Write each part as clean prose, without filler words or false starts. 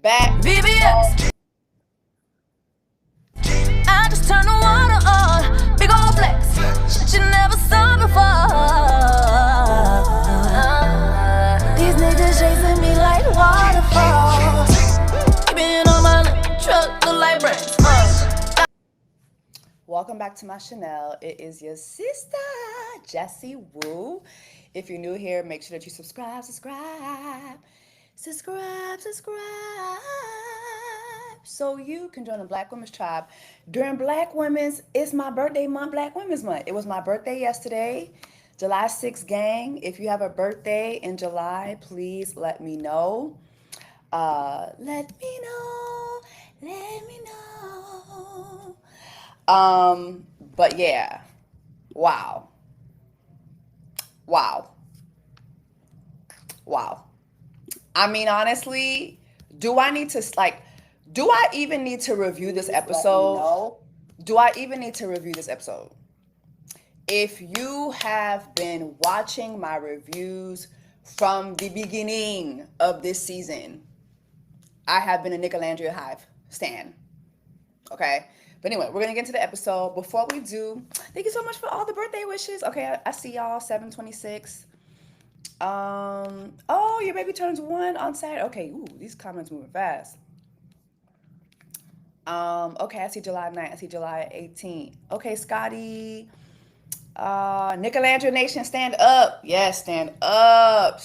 back. VBS. I just turn the water on. Big old flex. Shit you never saw before. These niggas chasing me like waterfalls. Keeping on my truck look like brains. Welcome back to my Chanel. It is your sister, Jessie Woo. If you're new here, make sure that you subscribe, so you can join the Black Women's Tribe. During Black Women's, it's my birthday month, Black Women's Month. It was my birthday yesterday, July 6th, gang. If you have a birthday in July, please let me know. Let me know. But yeah, wow. I mean, honestly, do I even need to review this episode? Do I even need to review this episode? If you have been watching my reviews from the beginning of this season, I have been a Nicolandria hive stan. Okay? But anyway, we're going to get into the episode. Before we do, thank you so much for all the birthday wishes. Okay, I see y'all, 7/26. Oh, your baby turns 1 on Saturday. Okay, ooh, these comments moving fast. Okay, I see July 9th. I see July 18th. Okay, Scotty. Nicolandria Nation, stand up. Yes, stand up.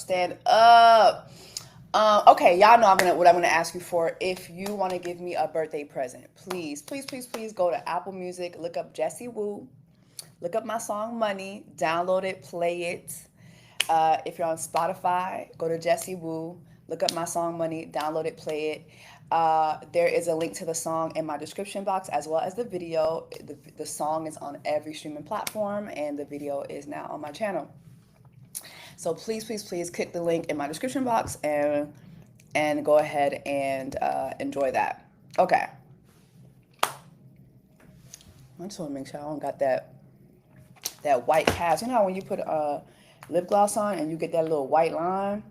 Okay, y'all know what I'm gonna ask you for. If you want to give me a birthday present, please go to Apple Music, look up Jessie Woo, look up my song Money, download it, play it. If you're on Spotify, go to Jessie Woo, look up my song Money, download it, play it. There is a link to the song in my description box as well as the video. The song is on every streaming platform and the video is now on my channel. So please click the link in my description box and go ahead and enjoy that. Okay. I just want to make sure I don't got that white cast. You know how when you put lip gloss on and you get that little white line?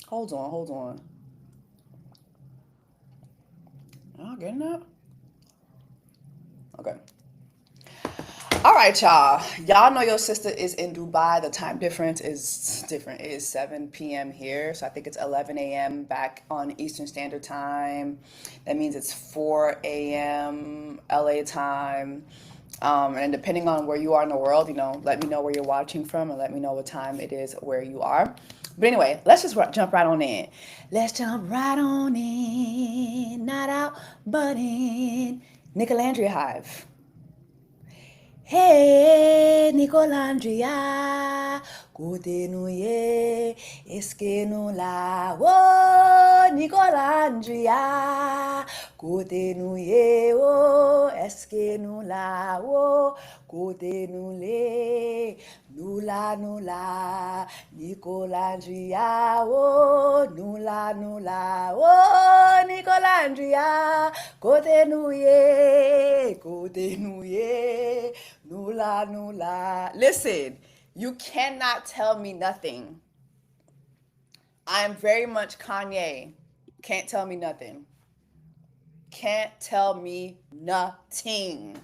Hold on. Y'all getting that? Okay. All right, y'all. Y'all know your sister is in Dubai. The time difference is different. It is 7 p.m. here, so I think it's 11 a.m. back on Eastern Standard Time. That means it's 4 a.m. LA time. And depending on where you are in the world, let me know where you're watching from and let me know what time it is where you are. But anyway, let's just jump right on in. Let's jump right on in. Not out, but in. Nicolandria Hive. Hey, Nicolandria, kote nou ye, eske nou la, oh, Nicolandria, kote nou ye, oh, eske nou la, oh, kote nou le, nou la, Nicolandria, oh, nou la, oh, Nicolandria, kote nou ye, Nula. Listen, you cannot tell me nothing. I am very much Kanye. Can't tell me nothing. Can't tell me nothing.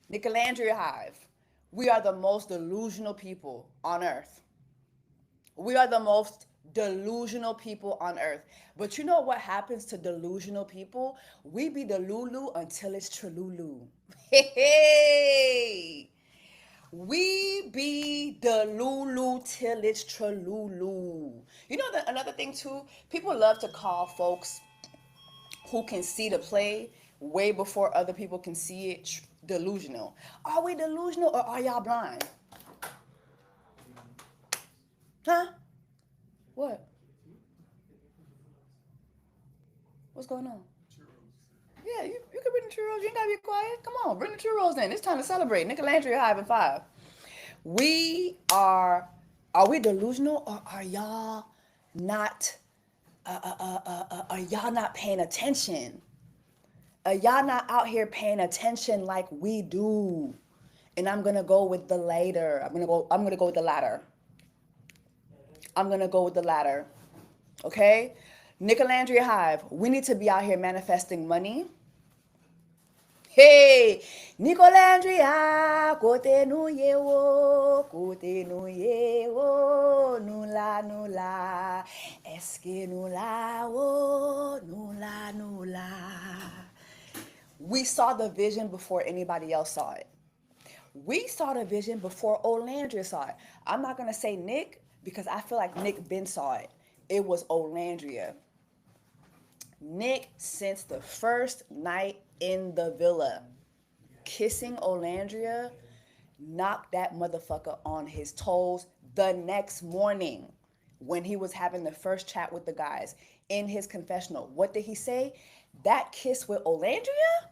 Nicolandria Hive. We are the most delusional people on earth. But you know what happens to delusional people? We be delulu until it's trululu. Hey. We be delulu till it's trululu. You know another thing too? People love to call folks who can see the play way before other people can see it delusional. Are we delusional or are y'all blind? Huh? What? What's going on? Churros. Yeah, you can bring the churros. You ain't gotta be quiet. Come on, bring the churros in. It's time to celebrate. Nicolandria Hive and 5. Are we delusional or are y'all not paying attention? Are y'all not out here paying attention like we do? And I'm gonna go with the latter. I'm gonna go with the latter. I'm going to go with the latter. Okay? Nicolandria Hive, we need to be out here manifesting money. Hey, Nicolandria, kote nou ye wo, kote nou ye wo, nou la, eske nou la wo, nou la. We saw the vision before anybody else saw it. We saw the vision before Olandria saw it. I'm not gonna say Nick because I feel like Nick Ben saw it. It was Olandria. Nick, since the first night in the villa, kissing Olandria, knocked that motherfucker on his toes the next morning when he was having the first chat with the guys in his confessional. What did he say? That kiss with Olandria?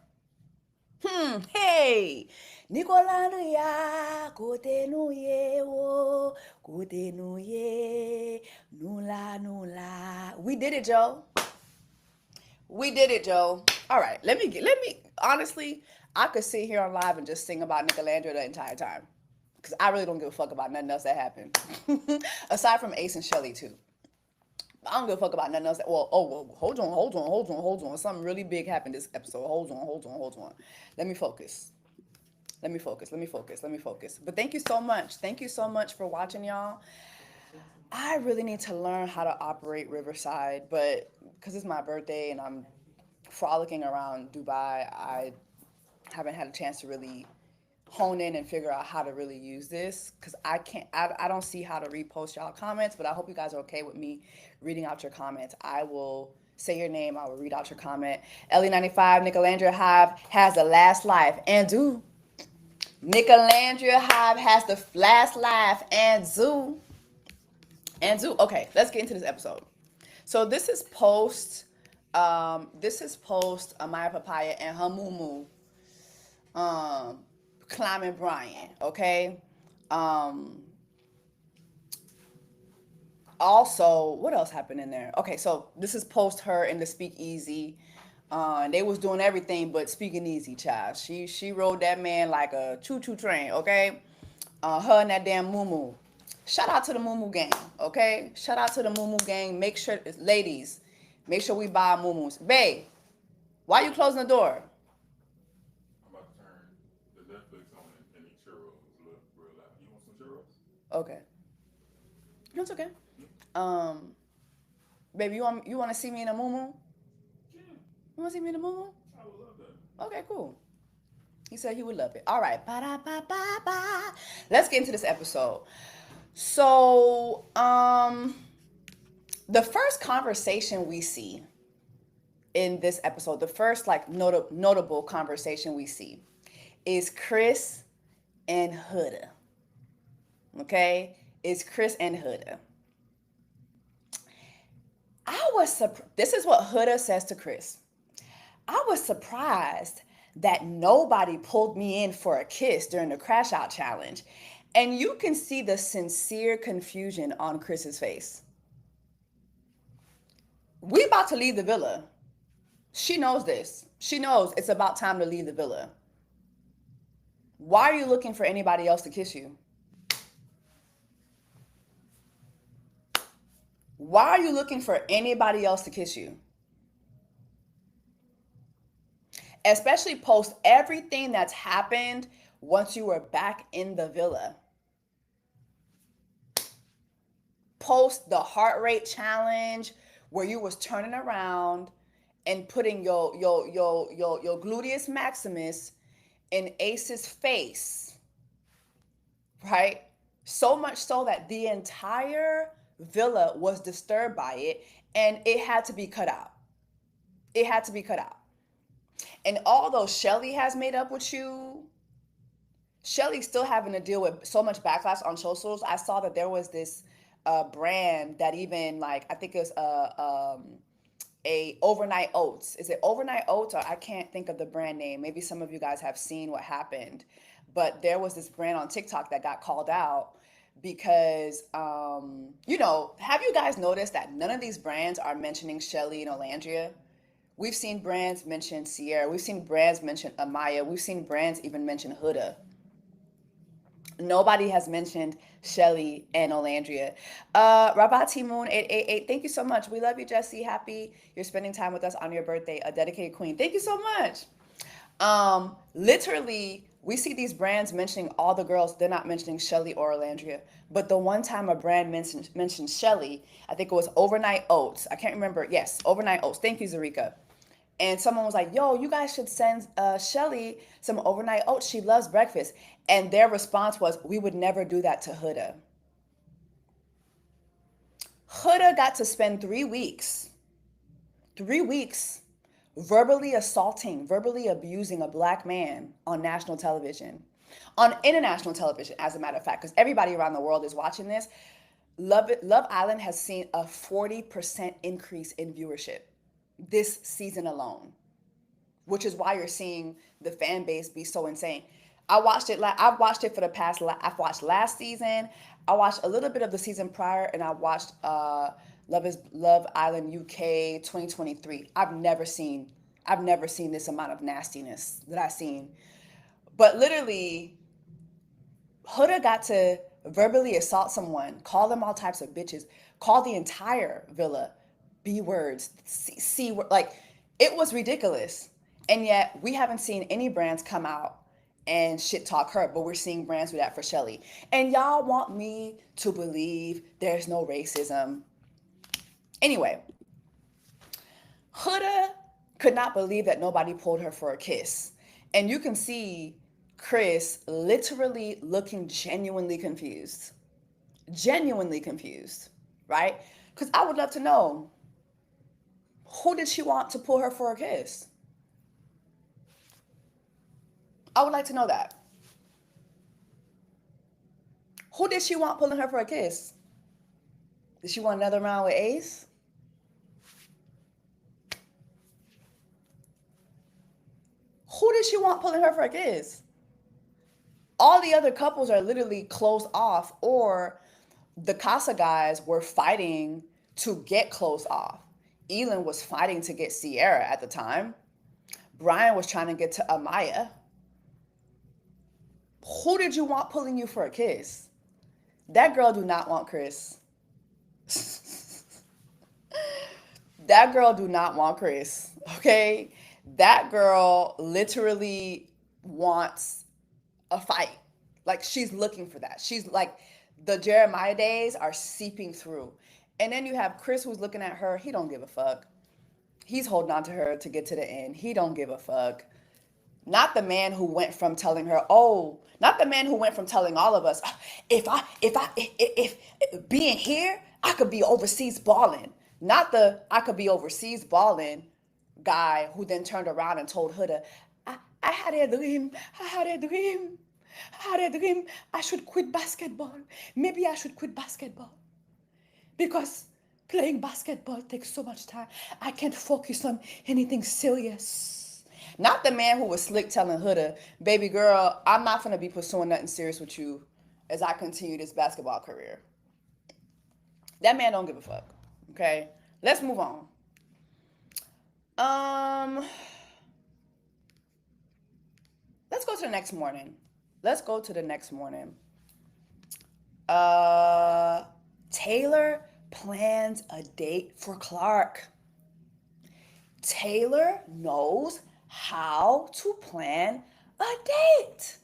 Hey, Nicolandria, kote nou ye wo, kote nou ye, nou la. We did it, Joe. We did it, Joe. All right, let me, honestly, I could sit here on live and just sing about Nicolandria the entire time. Because I really don't give a fuck about nothing else that happened. Aside from Ace and Shelly, too. I don't give a fuck about nothing else. Hold on. Something really big happened this episode. Hold on. Let me focus. But thank you so much. Thank you so much for watching, y'all. I really need to learn how to operate Riverside, but because it's my birthday and I'm frolicking around Dubai, I haven't had a chance to really hone in and figure out how to really use this because I don't see how to repost y'all comments, but I hope you guys are okay with me reading out your comments. I will say your name, I will read out your comment. Ellie95, Nicolandria Hive has the last life and do. Nicolandria Hive has the last life and do. Okay, let's get into this episode. So this is post Amaya Papaya and her moo climbing Brian, okay? Also, what else happened in there? Okay, so this is post her in the speakeasy. They was doing everything but speaking easy, child. She rode that man like a choo-choo train, okay? Her and that damn moo. Shout out to the moo gang, okay? Shout out to the moo gang. Make sure, ladies, make sure we buy moo. Babe, why you closing the door? Okay. No, it's okay. Baby, you want to see me in a moo? Yeah. You want to see me in a moo? I would love that. Okay, cool. He said he would love it. All right. Ba-da-ba-ba-ba. Let's get into this episode. So, the first conversation we see in this episode, the first like notable conversation we see is Chris and Huda. Okay? It's Chris and Huda. This is what Huda says to Chris. I was surprised that nobody pulled me in for a kiss during the crash out challenge. And you can see the sincere confusion on Chris's face. We about to leave the villa. She knows this. She knows it's about time to leave the villa. Why are you looking for anybody else to kiss you? Why are you looking for anybody else to kiss you? Especially post everything that's happened once you were back in the villa. Post the heart rate challenge where you was turning around and putting your gluteus maximus in Ace's face, right? So much so that the entire villa was disturbed by it and it had to be cut out. It had to be cut out. And although Shelly has made up with you, Shelly's still having to deal with so much backlash on socials. I saw that there was this brand that even like, I think it was a overnight oats. Is it overnight oats? Or I can't think of the brand name. Maybe some of you guys have seen what happened. But there was this brand on TikTok that got called out because, have you guys noticed that none of these brands are mentioning Shelly and Olandria? We've seen brands mention CIERRA. We've seen brands mention Amaya. We've seen brands even mention Huda. Nobody has mentioned Shelly and Olandria. Rabat Timoon 888, thank you so much. We love you, Jessie. Happy you're spending time with us on your birthday. A dedicated queen. Thank you so much. Literally, we see these brands mentioning all the girls. They're not mentioning Shelly or Olandria. But the one time a brand mentioned Shelly, I think it was Overnight Oats. I can't remember. Yes, Overnight Oats. Thank you, Zarika. And someone was like, yo, you guys should send Shelly some overnight oats. She loves breakfast. And their response was, we would never do that to Huda. Huda got to spend 3 weeks verbally assaulting, verbally abusing a black man on national television, on international television, as a matter of fact, because everybody around the world is watching this. Love Island has seen a 40% increase in viewership this season alone, which is why you're seeing the fan base be so insane. I've watched it for the past. I've watched last season. I watched a little bit of the season prior, and I watched Love Island UK 2023. I've never seen this amount of nastiness that I've seen. But literally, Huda got to verbally assault someone, call them all types of bitches, call the entire villa B words, C word, like it was ridiculous. And yet we haven't seen any brands come out and shit talk her, but we're seeing brands do that for Shelly. And y'all want me to believe there's no racism. Anyway, Huda could not believe that nobody pulled her for a kiss. And you can see Chris literally looking genuinely confused, right? Because I would love to know, who did she want to pull her for a kiss? I would like to know that. Who did she want pulling her for a kiss? Did she want another round with Ace? Who did she want pulling her for a kiss? All the other couples are literally closed off, or the Casa guys were fighting to get closed off. Elin was fighting to get CIERRA at the time. Brian was trying to get to Amaya. Who did you want pulling you for a kiss? That girl do not want Chris. That girl do not want Chris, okay? That girl literally wants a fight. Like, she's looking for that. She's like, the Jeremiah days are seeping through. And then you have Chris, who's looking at her. He don't give a fuck. He's holding on to her to get to the end. He don't give a fuck. Not the man who went from telling her, not the man who went from telling all of us, if being here, I could be overseas balling. Not the I could be overseas balling guy who then turned around and told Huda, I had a dream. I should quit basketball. Maybe I should quit basketball. Because playing basketball takes so much time. I can't focus on anything serious. Not the man who was slick telling Huda, baby girl, I'm not going to be pursuing nothing serious with you as I continue this basketball career. That man don't give a fuck. Okay? Let's move on. Let's go to the next morning. Taylor plans a date for Clark. Taylor knows how to plan a date.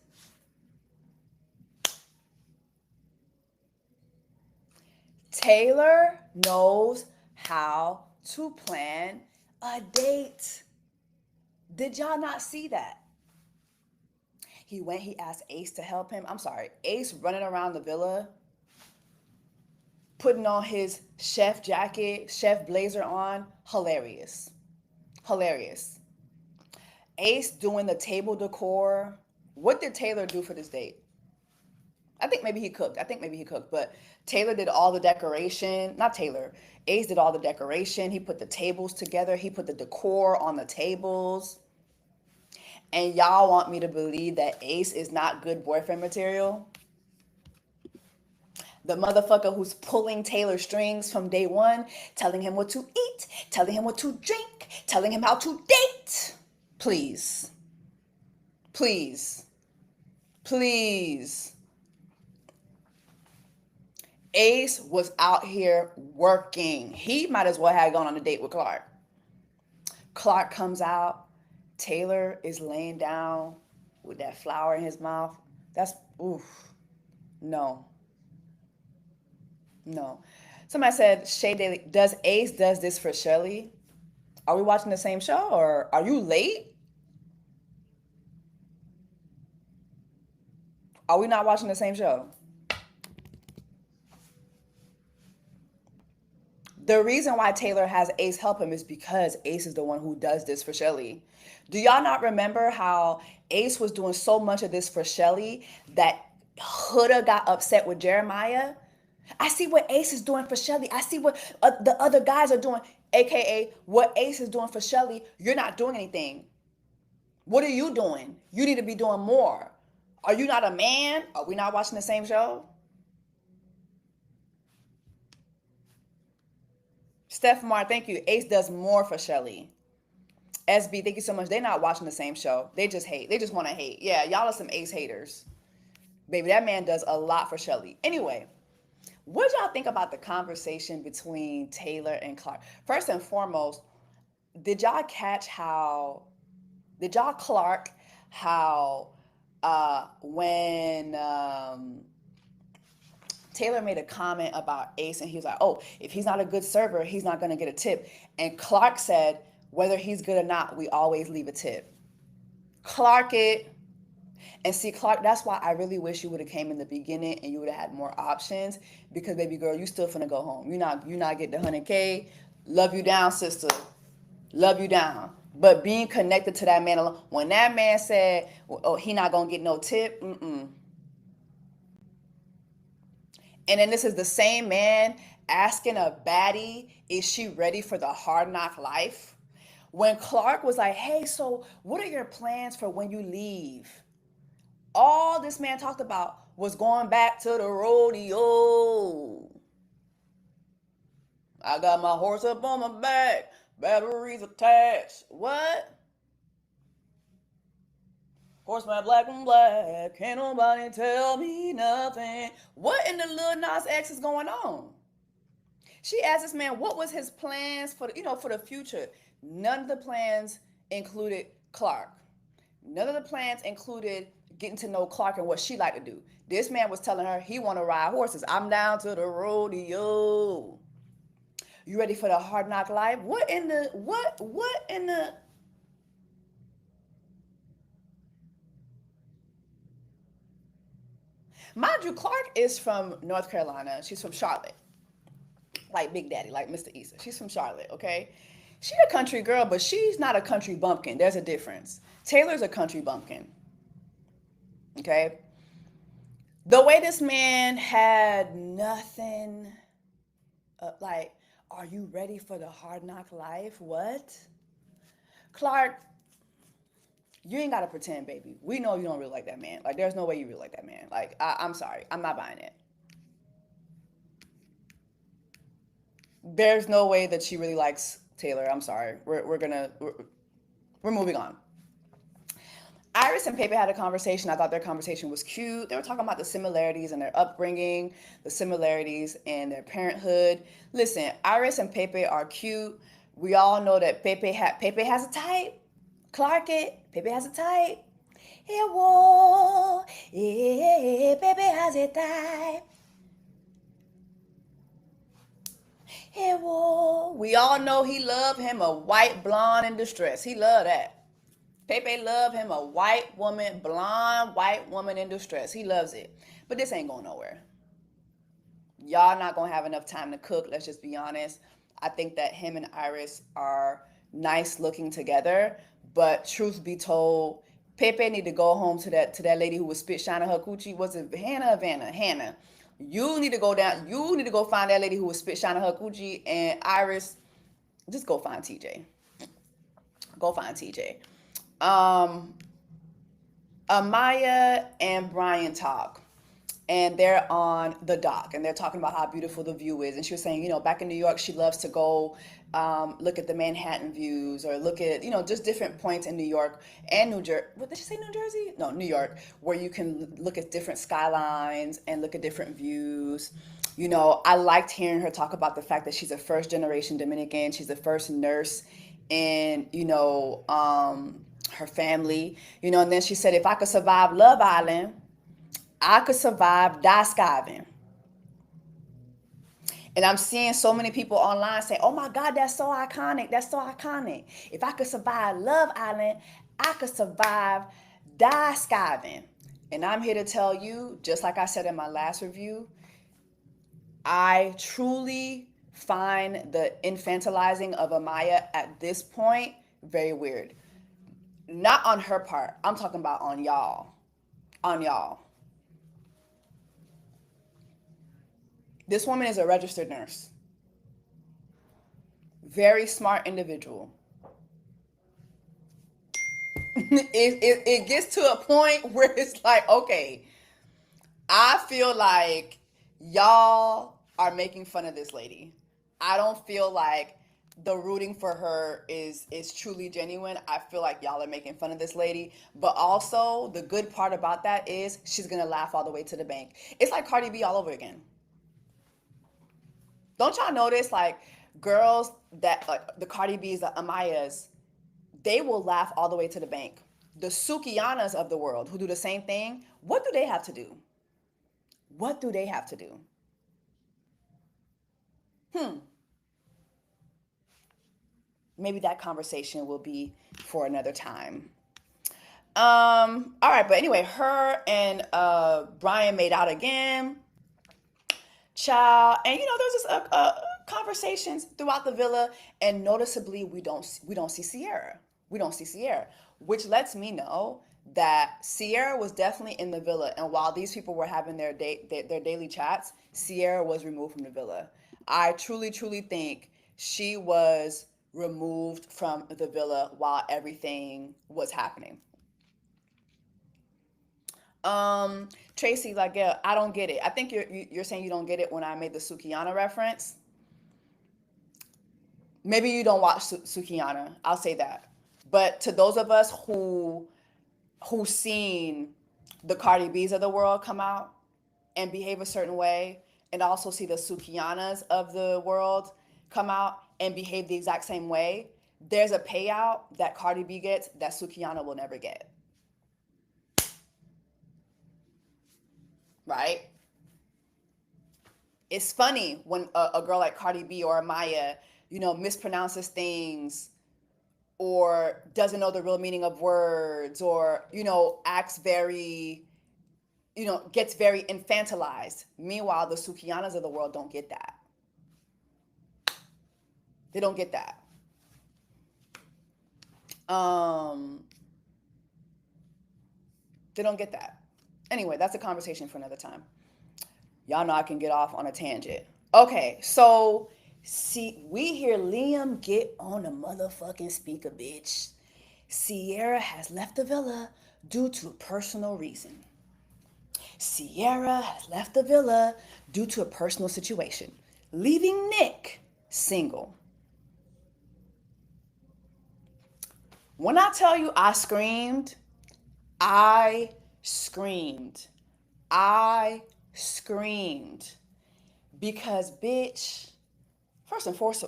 Taylor knows how to plan a date. Did y'all not see that? He asked Ace to help him. I'm sorry, Ace running around the villa, putting on his chef jacket, chef blazer on. Hilarious. Ace doing the table decor. What did Taylor do for this date? I think maybe he cooked, but Taylor did all the decoration. Not Taylor. Ace did all the decoration. He put the tables together. He put the decor on the tables. And y'all want me to believe that Ace is not good boyfriend material? The motherfucker who's pulling Taylor's strings from day one, telling him what to eat, telling him what to drink, telling him how to date. Please. Ace was out here working. He might as well have gone on a date with Clark. Clark comes out. Taylor is laying down with that flower in his mouth. That's, oof. No. No. Somebody said, Shay Daily, does Ace does this for Shelly? Are we watching the same show or are you late? Are we not watching the same show? The reason why Taylor has Ace help him is because Ace is the one who does this for Shelly. Do y'all not remember how Ace was doing so much of this for Shelly that Huda got upset with Jeremiah? I see what Ace is doing for Shelly. I see what the other guys are doing, aka what Ace is doing for Shelly. You're not doing anything. What are you doing? You need to be doing more. Are you not a man? Are we not watching the same show? Steph Mar, thank you. Ace does more for Shelly. SB, thank you so much. They're not watching the same show. They just hate. They just want to hate. Yeah, y'all are some Ace haters. Baby, that man does a lot for Shelly. Anyway, what y'all think about the conversation between Taylor and Clark? First and foremost, did y'all catch how, did y'all Clark how when Taylor made a comment about Ace and he was like, oh, if he's not a good server, he's not going to get a tip. And Clark said, whether he's good or not, we always leave a tip. Clark it. And see, Clark, that's why I really wish you would have came in the beginning and you would have had more options because, baby girl, you still finna go home. You're not getting the 100K. Love you down, sister. Love you down. But being connected to that man alone, when that man said, oh, he not going to get no tip, And then this is the same man asking a baddie, is she ready for the hard knock life? When Clark was like, hey, so what are your plans for when you leave? All this man talked about was going back to the rodeo. I got my horse up on my back, batteries attached. What? Horseman black and black, can't nobody tell me nothing. What in the Lil Nas X is going on? She asked this man what was his plans for the future. None of the plans included Clark. None of the plans included getting to know Clark and what she liked to do. This man was telling her he want to ride horses. I'm down to the rodeo. You ready for the hard knock life? What in the Mind you, Clark is from North Carolina. She's from Charlotte. Like Big Daddy, like Mr. Issa. She's from Charlotte, okay? She's a country girl, but she's not a country bumpkin. There's a difference. Taylor's a country bumpkin. Okay? The way this man had nothing, like, are you ready for the hard knock life? What? Clark, you ain't got to pretend, baby. We know you don't really like that man. Like, there's no way you really like that man. Like, I'm sorry. I'm not buying it. There's no way that she really likes Taylor. I'm sorry. We're moving on. Iris and Pepe had a conversation. I thought their conversation was cute. They were talking about the similarities in their upbringing, the similarities in their parenthood. Listen, Iris and Pepe are cute. We all know that Pepe has a type. Clark it. Pepe has a type. Hey, whoa. Yeah, Pepe has a type. Hey, whoa. We all know he love him a white blonde in distress. He love that. Pepe love him a white woman, blonde white woman in distress. He loves it. But this ain't going nowhere. Y'all not going to have enough time to cook. Let's just be honest. I think that him and Iris are nice looking together. But truth be told, Pepe need to go home to that lady who was spit shining her coochie. Was it Hannah or Vanna? Hannah. You need to go down. You need to go find that lady who was spit shining her coochie. And Iris, just go find TJ. Go find TJ. Amaya and Brian talk. And they're on the dock. And they're talking about how beautiful the view is. And she was saying, back in New York, she loves to go look at the Manhattan views or look at, just different points in New York and New Jersey. What did she say, New Jersey? No, New York, where you can look at different skylines and look at different views. You know, I liked hearing her talk about the fact that she's a first generation Dominican. She's the first nurse in, her family. You know, and then she said, if I could survive Love Island, I could survive die skiving. And I'm seeing so many people online say, oh my God, that's so iconic. That's so iconic. If I could survive Love Island, I could survive die skiving. And I'm here to tell you, just like I said in my last review, I truly find the infantilizing of Amaya at this point very weird. Not on her part. I'm talking about on y'all. On y'all. This woman is a registered nurse. Very smart individual. It gets to a point where it's like, okay, I feel like y'all are making fun of this lady. I don't feel like the rooting for her is truly genuine. I feel like y'all are making fun of this lady. But also, the good part about that is she's going to laugh all the way to the bank. It's like Cardi B all over again. Don't y'all notice, like, girls that, like, the Cardi B's, the Amayas, they will laugh all the way to the bank. The Sukianas of the world who do the same thing, what do they have to do? What do they have to do? Maybe that conversation will be for another time. All right, but anyway, her and Brian made out again. Child, and there's just conversations throughout the villa, and noticeably we don't see CIERRA. We don't see CIERRA, which lets me know that CIERRA was definitely in the villa, and while these people were having their daily chats, CIERRA was removed from the villa. I truly think she was removed from the villa while everything was happening. Tracy, like, yeah, I don't get it. I think you're saying you don't get it when I made the Sukiana reference. Maybe you don't watch Sukiana. I'll say that. But to those of us who seen the Cardi B's of the world come out and behave a certain way, and also see the Sukianas of the world come out and behave the exact same way, there's a payout that Cardi B gets that Sukiana will never get. Right? It's funny when a girl like Cardi B or Maya, mispronounces things or doesn't know the real meaning of words, or, acts very, gets very infantilized. Meanwhile, the Sukianas of the world don't get that. They don't get that. They don't get that. Anyway, that's a conversation for another time. Y'all know I can get off on a tangent. Okay, so see, we hear Liam get on the motherfucking speaker, bitch. CIERRA has left the villa due to a personal reason. CIERRA has left the villa due to a personal situation, leaving Nick single. When I tell you I screamed, I screamed. Because, bitch, first and foremost,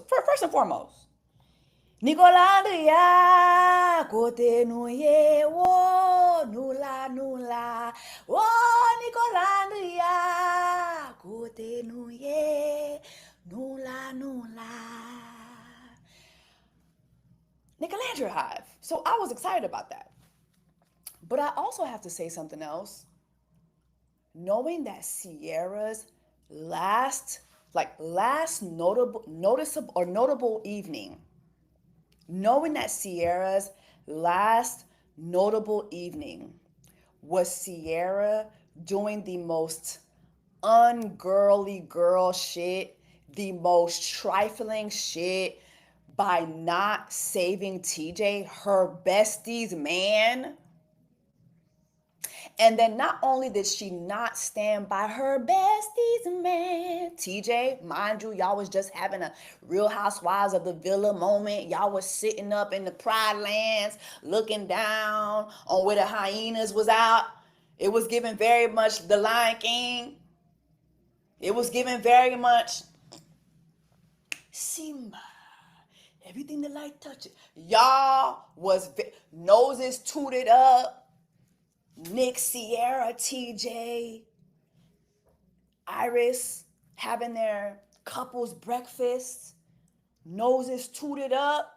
Nicolandria, kote nuye, wo, nula, wo, Nicolandria, kote nuye, nula. Nicolandria hive. So I was excited about that. But I also have to say something else. Knowing that CIERRA's last notable evening, knowing that CIERRA's last notable evening was CIERRA doing the most ungirly girl shit, the most trifling shit by not saving TJ, her bestie's man. And then not only did she not stand by her bestie's man, TJ, mind you, y'all was just having a Real Housewives of the Villa moment. Y'all was sitting up in the Pride Lands, looking down on where the hyenas was out. It was giving very much the Lion King. It was given very much Simba. Everything the light touches. Y'all was noses tooted up. Nick, CIERRA, TJ, Iris having their couples breakfast. Noses tooted up.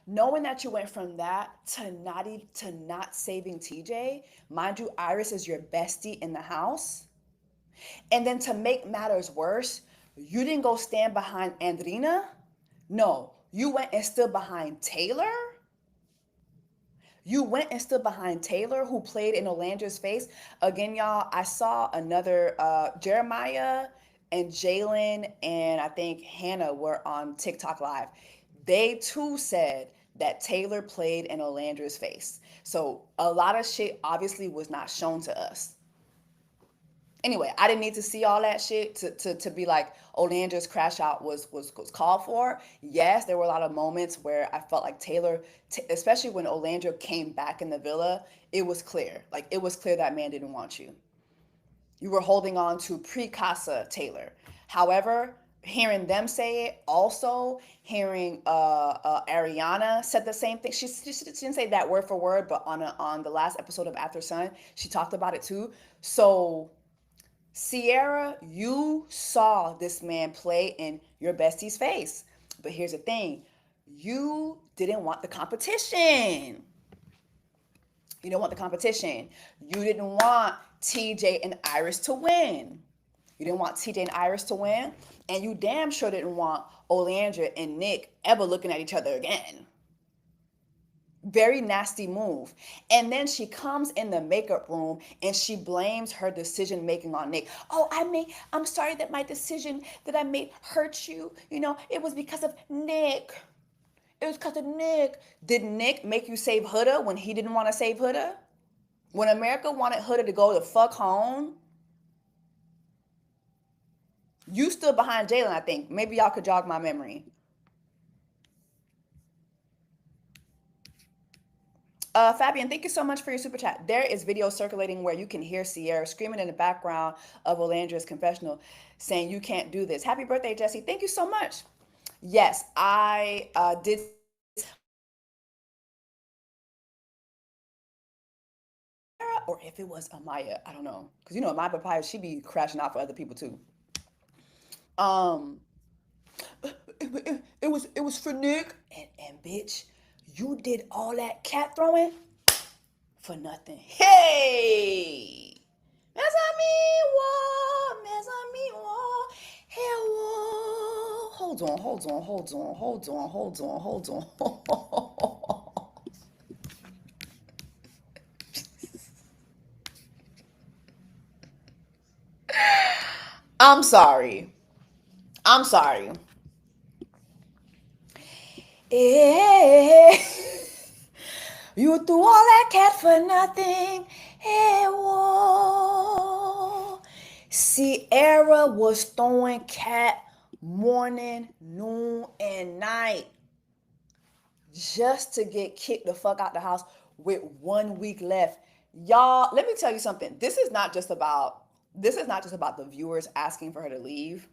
Knowing that you went from that to not saving TJ, mind you, Iris is your bestie in the house. And then to make matters worse, you didn't go stand behind Andrina. No, you went and stood behind Taylor. You went and stood behind Taylor, who played in Olandra's face. Again, y'all, I saw another Jeremiah and Jalen and I think Hannah were on TikTok Live. They too said that Taylor played in Olandra's face. So a lot of shit obviously was not shown to us. Anyway, I didn't need to see all that shit to be like Olandra's crash out was called for. Yes, there were a lot of moments where I felt like Taylor, especially when Olandra came back in the villa, it was clear. Like it was clear that man didn't want you. You were holding on to pre-casa Taylor. However, hearing them say it, also hearing Ariana said the same thing. She didn't say that word for word, but on the last episode of After Sun, she talked about it too. So CIERRA, you saw this man play in your bestie's face. But here's the thing. You didn't want the competition. You don't want the competition. You didn't want TJ and Iris to win. You didn't want TJ and Iris to win. And you damn sure didn't want Olandra and Nick ever looking at each other again. Very nasty move. And then she comes in the makeup room and she blames her decision making on Nick. Oh, I'm sorry that my decision that I made hurt you. You know, it was because of Nick. It was because of Nick. Did Nick make you save Huda when he didn't want to save Huda? When America wanted Huda to go the fuck home? You stood behind Jalen, I think. Maybe y'all could jog my memory. Fabian, thank you so much for your super chat. There is video circulating where you can hear CIERRA screaming in the background of Olandra's confessional saying, you can't do this. Happy birthday, Jesse. Thank you so much. Yes, I did. Or if it was Amaya, I don't know. Because, you know, my papaya, she be crashing out for other people too. It was for Nick. And bitch, you did all that cat throwing for nothing. Hey! Mes amis, hey, whoa. Hold on. I'm sorry. You threw all that cat for nothing. Hey, whoa. CIERRA was throwing cat morning, noon, and night just to get kicked the fuck out the house with 1 week left. Y'all, let me tell you something. This is not just about the viewers asking for her to leave.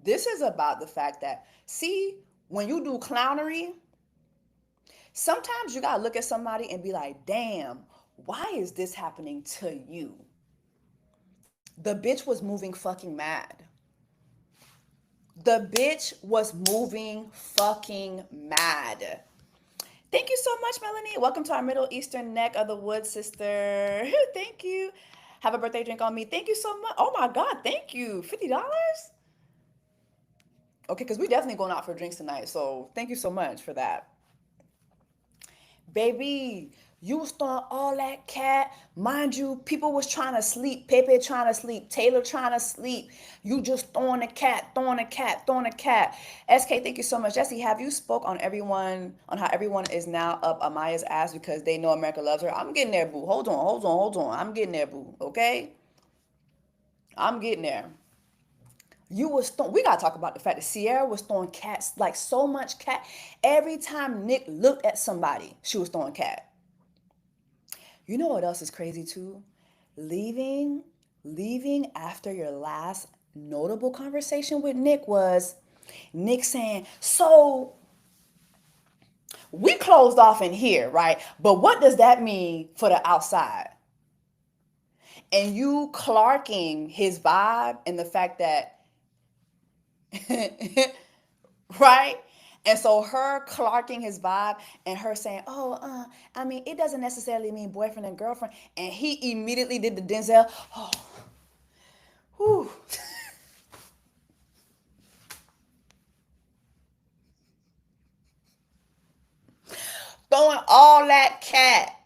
This is about the fact that, see, when you do clownery, sometimes you gotta look at somebody and be like, damn, why is this happening to you? The bitch was moving fucking mad. The bitch was moving fucking mad. Thank you so much, Melanie. Welcome to our Middle Eastern neck of the woods, sister. Thank you. Have a birthday drink on me. Thank you so much. Oh my God, thank you. $50? Okay, because we definitely going out for drinks tonight. So thank you so much for that. Baby, you was throwing all that cat. Mind you, people was trying to sleep. Pepe trying to sleep. Taylor trying to sleep. You just throwing a cat. SK, thank you so much. Jesse, have you spoke on how everyone is now up Amaya's ass because they know America loves her? I'm getting there, boo. Hold on. I'm getting there, boo. Okay? I'm getting there. We gotta talk about the fact that CIERRA was throwing cats, like so much cat. Every time Nick looked at somebody, she was throwing cat. You know what else is crazy too? Leaving leaving after your last notable conversation with Nick was Nick saying, so we closed off in here, right? But what does that mean for the outside? And you clarking his vibe and the fact that, right? And so her clarking his vibe and her saying, oh, I mean, it doesn't necessarily mean boyfriend and girlfriend. And he immediately did the Denzel, oh, whew. Throwing all that cat,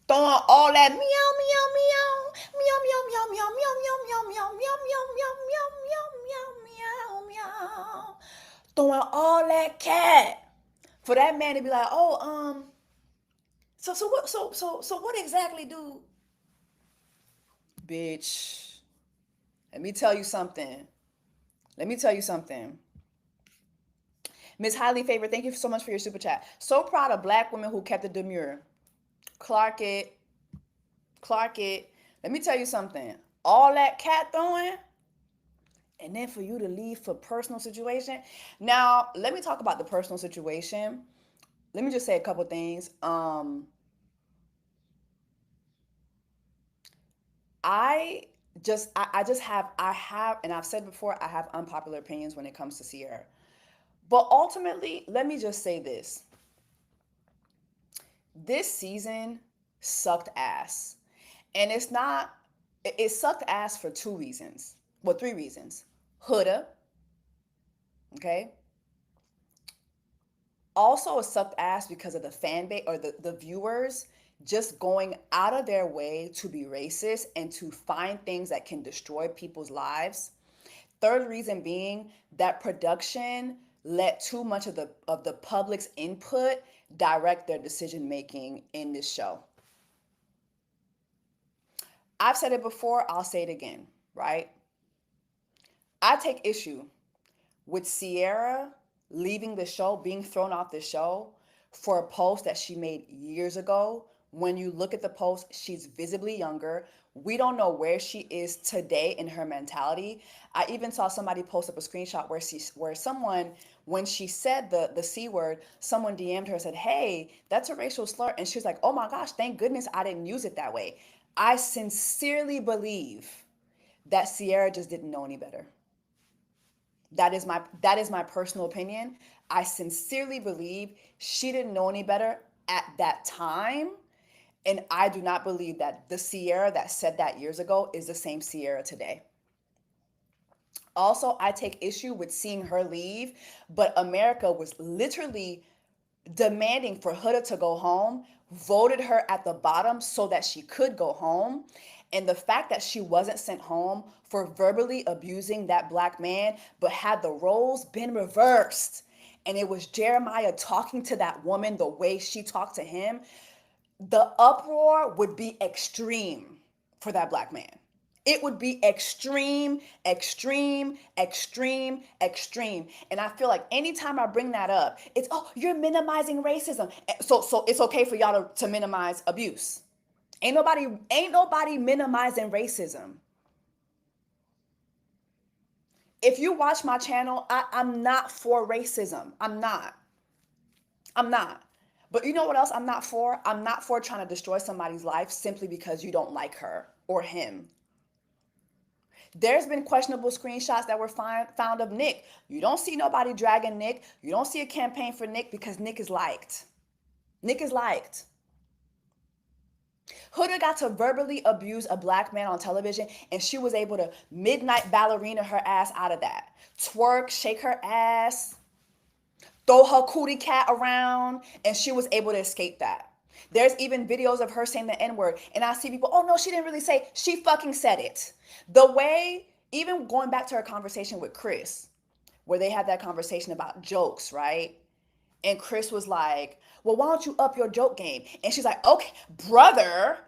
throwing all that meow, meow, meow, meow, meow, meow, meow, meow, meow, meow, meow, meow, meow, meow, meow, meow, meow. Throwing all that cat for that man to be like, oh, so what exactly do, bitch? Let me tell you something. Let me tell you something. Miss Highly Favored, thank you so much for your super chat. So proud of black women who kept it demure. Clark it. Clark it. Let me tell you something. All that cat throwing, and then for you to leave for personal situation. Now, let me talk about the personal situation. Let me just say a couple things. I have, and I've said before, I have unpopular opinions when it comes to CIERRA. But ultimately, let me just say this. This season sucked ass. And it sucked ass for two reasons. Well, three reasons. Huda, okay? Also, it sucked ass because of the fan base or the viewers just going out of their way to be racist and to find things that can destroy people's lives. Third reason being that production let too much of the public's input direct their decision making in this show. I've said it before, I'll say it again, right? I take issue with CIERRA leaving the show, being thrown off the show for a post that she made years ago. When you look at the post, she's visibly younger. We don't know where she is today in her mentality. I even saw somebody post up a screenshot where someone, when she said the C word, someone DM'd her and said, hey, that's a racial slur. And she was like, oh my gosh, thank goodness I didn't use it that way. I sincerely believe that CIERRA just didn't know any better. That is my personal opinion. I sincerely believe she didn't know any better at that time. And I do not believe that the CIERRA that said that years ago is the same CIERRA today. Also, I take issue with seeing her leave, but America was literally demanding for Huda to go home, voted her at the bottom so that she could go home. And the fact that she wasn't sent home for verbally abusing that black man, but had the roles been reversed, and it was Jeremiah talking to that woman the way she talked to him, the uproar would be extreme for that black man. It would be extreme, extreme, extreme, extreme. And I feel like anytime I bring that up, it's, oh, you're minimizing racism. So it's okay for y'all to minimize abuse. Ain't nobody minimizing racism. If you watch my channel, I'm not for racism. I'm not. But you know what else I'm not for? I'm not for trying to destroy somebody's life simply because you don't like her or him. There's been questionable screenshots that were found of Nick. You don't see nobody dragging Nick. You don't see a campaign for Nick because Nick is liked. Nick is liked. Huda got to verbally abuse a black man on television, and she was able to midnight ballerina her ass out of that. Twerk, shake her ass, throw her cootie cat around, and she was able to escape that. There's even videos of her saying the N-word, and I see people, oh no, she didn't really say, she fucking said it. The way, even going back to her conversation with Chris, where they had that conversation about jokes, right? And Chris was like, well, why don't you up your joke game? And she's like, okay, brother.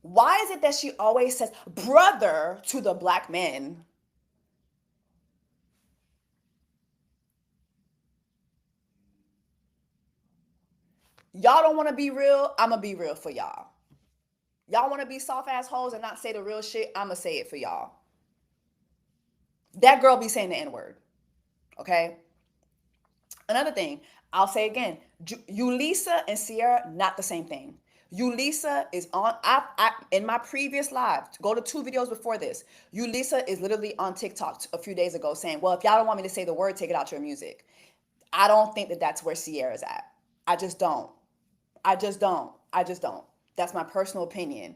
Why is it that she always says brother to the black men? Y'all don't want to be real? I'm going to be real for y'all. Y'all want to be soft assholes and not say the real shit? I'ma say it for y'all. That girl be saying the N-word. Okay? Another thing, I'll say again, Yulisa and CIERRA, not the same thing. Yulisa is on, in my previous live, go to 2 videos before this. Yulisa is literally on TikTok a few days ago saying, well, if y'all don't want me to say the word, take it out your music. I don't think that that's where CIERRA's at. I just don't. I just don't. I just don't. That's my personal opinion.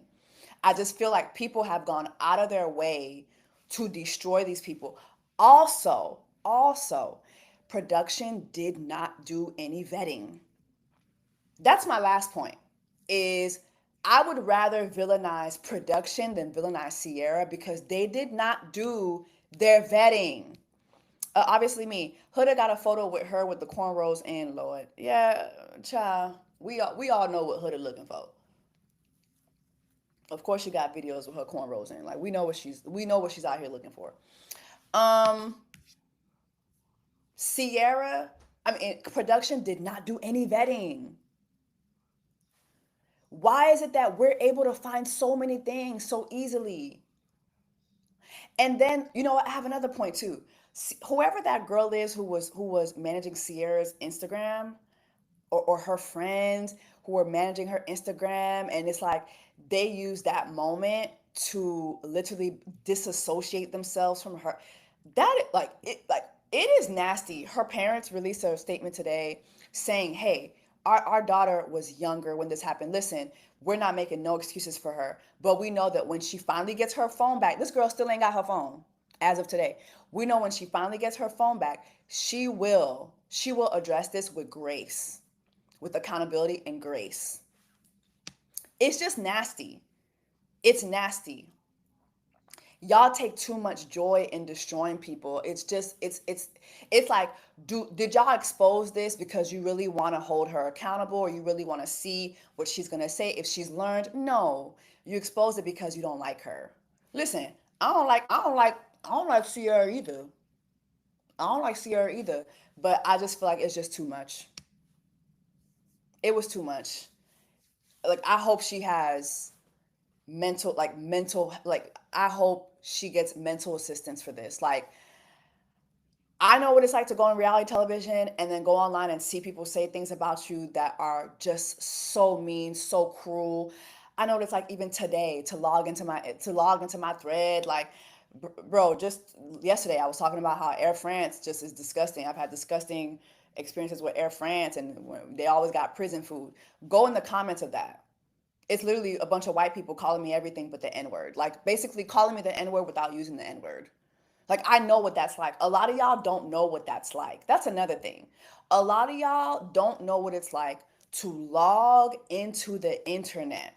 I just feel like people have gone out of their way to destroy these people. Also, production did not do any vetting. That's my last point. Is I would rather villainize production than villainize CIERRA because they did not do their vetting. Obviously, me. Huda got a photo with her with the cornrows in, Lord. Yeah, child. We all know what Huda looking for. Of course, she got videos with her cornrows in. Like we know what she's out here looking for. Um, CIERRA, I mean, production did not do any vetting. Why is it that we're able to find so many things so easily? And then, I have another point too. Whoever that girl is who was managing CIERRA's Instagram, or her friends who were managing her Instagram, and it's like they use that moment to literally disassociate themselves from her. It is nasty. Her parents released a statement today saying, hey, our daughter was younger when this happened. Listen, we're not making no excuses for her, but we know that when she finally gets her phone back, this girl still ain't got her phone as of today. We know when she finally gets her phone back, she will address this with grace, with accountability and grace. It's just nasty. It's nasty. Y'all take too much joy in destroying people. It's like, did y'all expose this because you really want to hold her accountable, or you really want to see what she's going to say if she's learned? No. You expose it because you don't like her. Listen, I don't like CIERRA either. I don't like CIERRA either, but I just feel like it's just too much. It was too much. Like, I hope she has I hope she gets mental assistance for this. Like, I know what it's like to go on reality television and then go online and see people say things about you that are just so mean, so cruel. I know what it's like even today to log into my thread. Like, bro, just yesterday I was talking about how Air France just is disgusting. I've had disgusting experiences with Air France, and they always got prison food. Go in the comments of that. It's literally a bunch of white people calling me everything but the N word. Like, basically calling me the N word without using the N word. Like, I know what that's like. A lot of y'all don't know what that's like. That's another thing. A lot of y'all don't know what it's like to log into the internet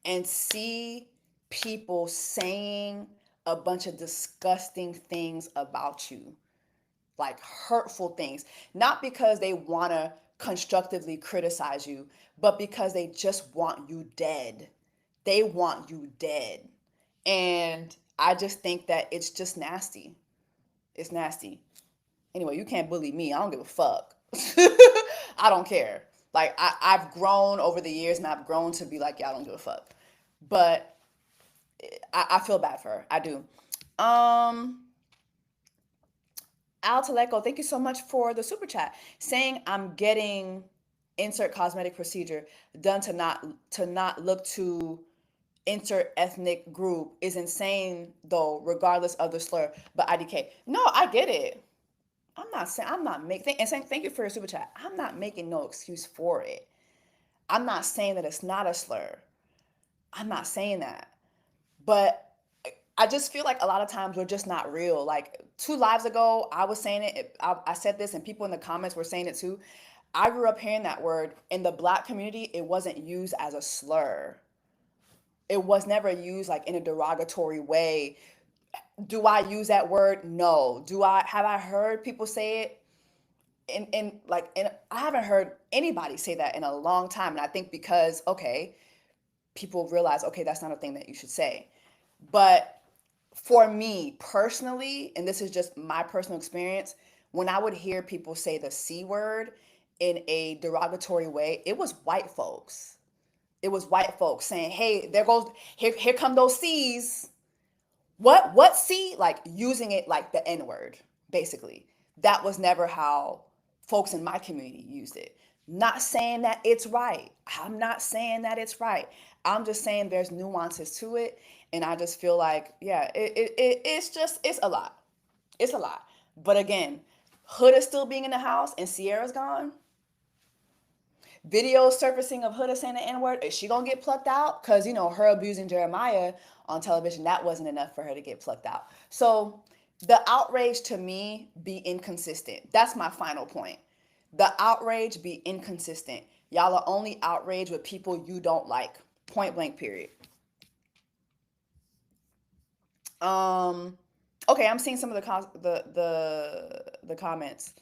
and see people saying a bunch of disgusting things about you, like hurtful things, not because they want to constructively criticize you, but because they just want you dead. They want you dead. And I just think that it's just nasty. It's nasty. Anyway, you can't bully me. I don't give a fuck. I don't care. Like, I've grown over the years, and I've grown to be like, yeah, I don't give a fuck. But I feel bad for her. I do. Um, Al Taleko, thank you so much for the super chat. Saying I'm getting insert cosmetic procedure done to not look to insert ethnic group is insane though, regardless of the slur. But IDK. No, I get it. I'm not making and saying thank you for your super chat. I'm not making no excuse for it. I'm not saying that it's not a slur. I'm not saying that. But I just feel like a lot of times we're just not real. Like 2 lives ago, I was saying it. I said this, and people in the comments were saying it too. I grew up hearing that word in the black community. It wasn't used as a slur. It was never used like in a derogatory way. Do I use that word? No. Have I heard people say it? And I haven't heard anybody say that in a long time. And I think because, okay, people realize, okay, that's not a thing that you should say. But for me personally, and this is just my personal experience, when I would hear people say the C word in a derogatory way, it was white folks. It was white folks saying, "Hey, there goes here come those C's." What C? Like using it like the N word, basically. That was never how folks in my community used it. Not saying that it's right. I'm not saying that it's right. I'm just saying there's nuances to it, and I just feel like, yeah, it's a lot. It's a lot. But again, Hood is still being in the house and Sierra's gone. Videos surfacing of Hood saying the N word. Is she gonna get plucked out? Because her abusing Jeremiah on television, that wasn't enough for her to get plucked out. So the outrage to me be inconsistent. That's my final point. The outrage be inconsistent. Y'all are only outraged with people you don't like. Point blank. Period. Um. Okay, I'm seeing some of the comments.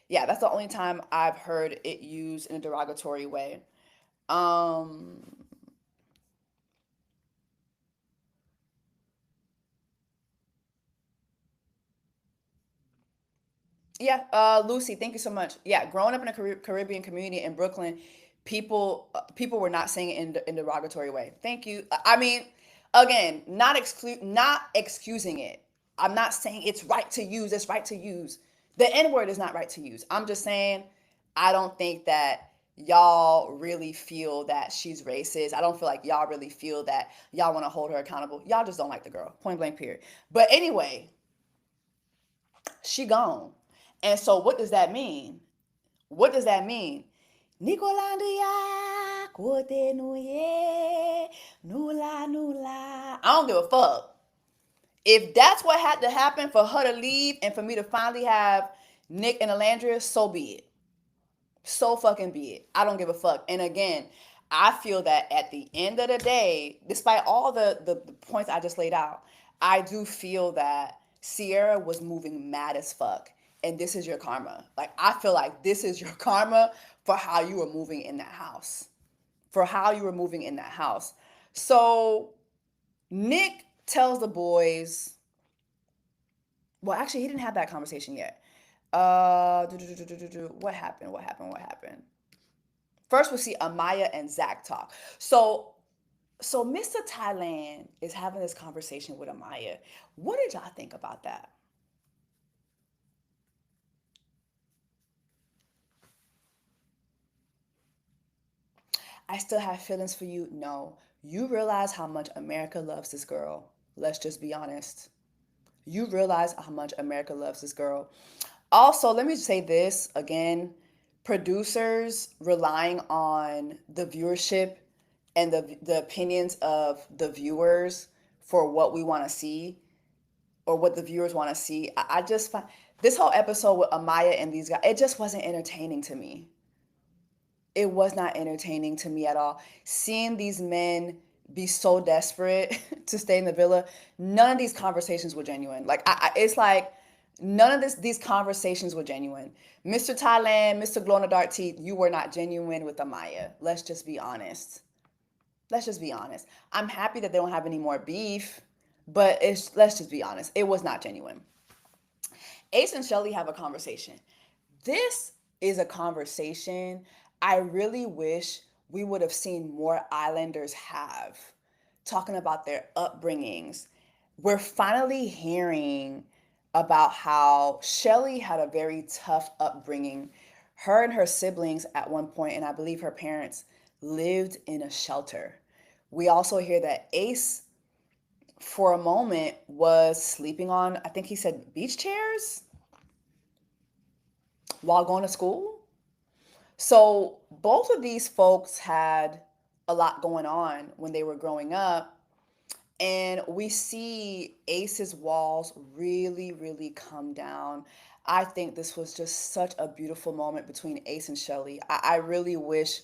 Yeah, that's the only time I've heard it used in a derogatory way. Um, yeah, Lucy, thank you so much. Yeah, growing up in a Caribbean community in Brooklyn, people were not saying it in derogatory way. Thank you. I mean, again, not excusing it. I'm not saying it's right to use. It's right to use. The N word is not right to use. I'm just saying I don't think that y'all really feel that she's racist. I don't feel like y'all really feel that y'all want to hold her accountable. Y'all just don't like the girl. Point blank. Period. But anyway, she gone. And so what does that mean? What does that mean? Nicolandria, kote nuye, nula nula. I don't give a fuck. If that's what had to happen for her to leave and for me to finally have Nick and Alandria, so be it. So fucking be it. I don't give a fuck. And again, I feel that at the end of the day, despite all the points I just laid out, I do feel that Cierra was moving mad as fuck. And this is your karma. Like, I feel like this is your karma for how you were moving in that house. For how you were moving in that house. So Nick tells the boys, well, actually, he didn't have that conversation yet. What happened? What happened? What happened? First, we'll see Amaya and Zach talk. So Mr. Thailand is having this conversation with Amaya. What did y'all think about that? I still have feelings for you. No, you realize how much America loves this girl. Let's just be honest. You realize how much America loves this girl. Also, let me say this again, producers relying on the viewership and the opinions of the viewers for what we want to see or what the viewers want to see. I just find this whole episode with Amaya and these guys, it just wasn't entertaining to me. It was not entertaining to me at all. Seeing these men be so desperate to stay in the villa, none of these conversations were genuine. Like it's like none of these conversations were genuine. Mr. Thailand, Mr. Glow in the Dark Teeth, you were not genuine with Amaya. Let's just be honest. Let's just be honest. I'm happy that they don't have any more beef, but let's just be honest. It was not genuine. Ace and Shelly have a conversation. This is a conversation I really wish we would have seen more Islanders have, talking about their upbringings. We're finally hearing about how Shelly had a very tough upbringing. Her and her siblings at one point, and I believe her parents, lived in a shelter. We also hear that Ace, for a moment, was sleeping on, I think he said, beach chairs while going to school. So both of these folks had a lot going on when they were growing up. And we see Ace's walls really, really come down. I think this was just such a beautiful moment between Ace and Shelly. I really wish,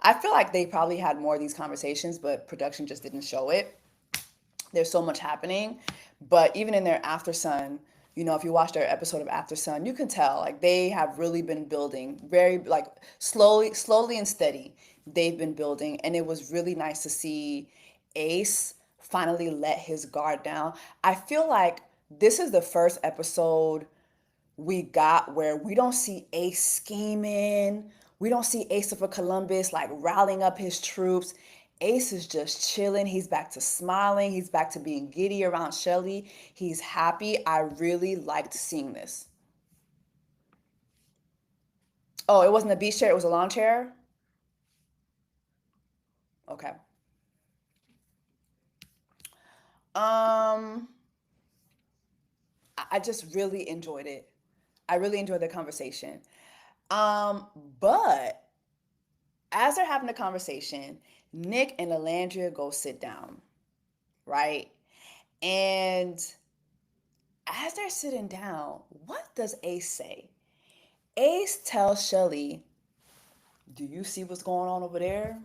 I feel like they probably had more of these conversations, but production just didn't show it. There's so much happening. But even in their After Sun, if you watch their episode of After Sun, you can tell like they have really been building very like slowly and steady. They've been building, and it was really nice to see Ace finally let his guard down. I feel like this is the first episode we got where we don't see Ace scheming. We don't see Ace of Columbus like rallying up his troops. Ace is just chilling. He's back to smiling. He's back to being giddy around Shelly. He's happy. I really liked seeing this. Oh, it wasn't a beach chair. It was a lawn chair. Okay. Um, I just really enjoyed it. I really enjoyed the conversation. Um, but as they're having the conversation, Nick and Alandria go sit down, right? And as they're sitting down, what does Ace say? Ace tells Shelly, do you see what's going on over there?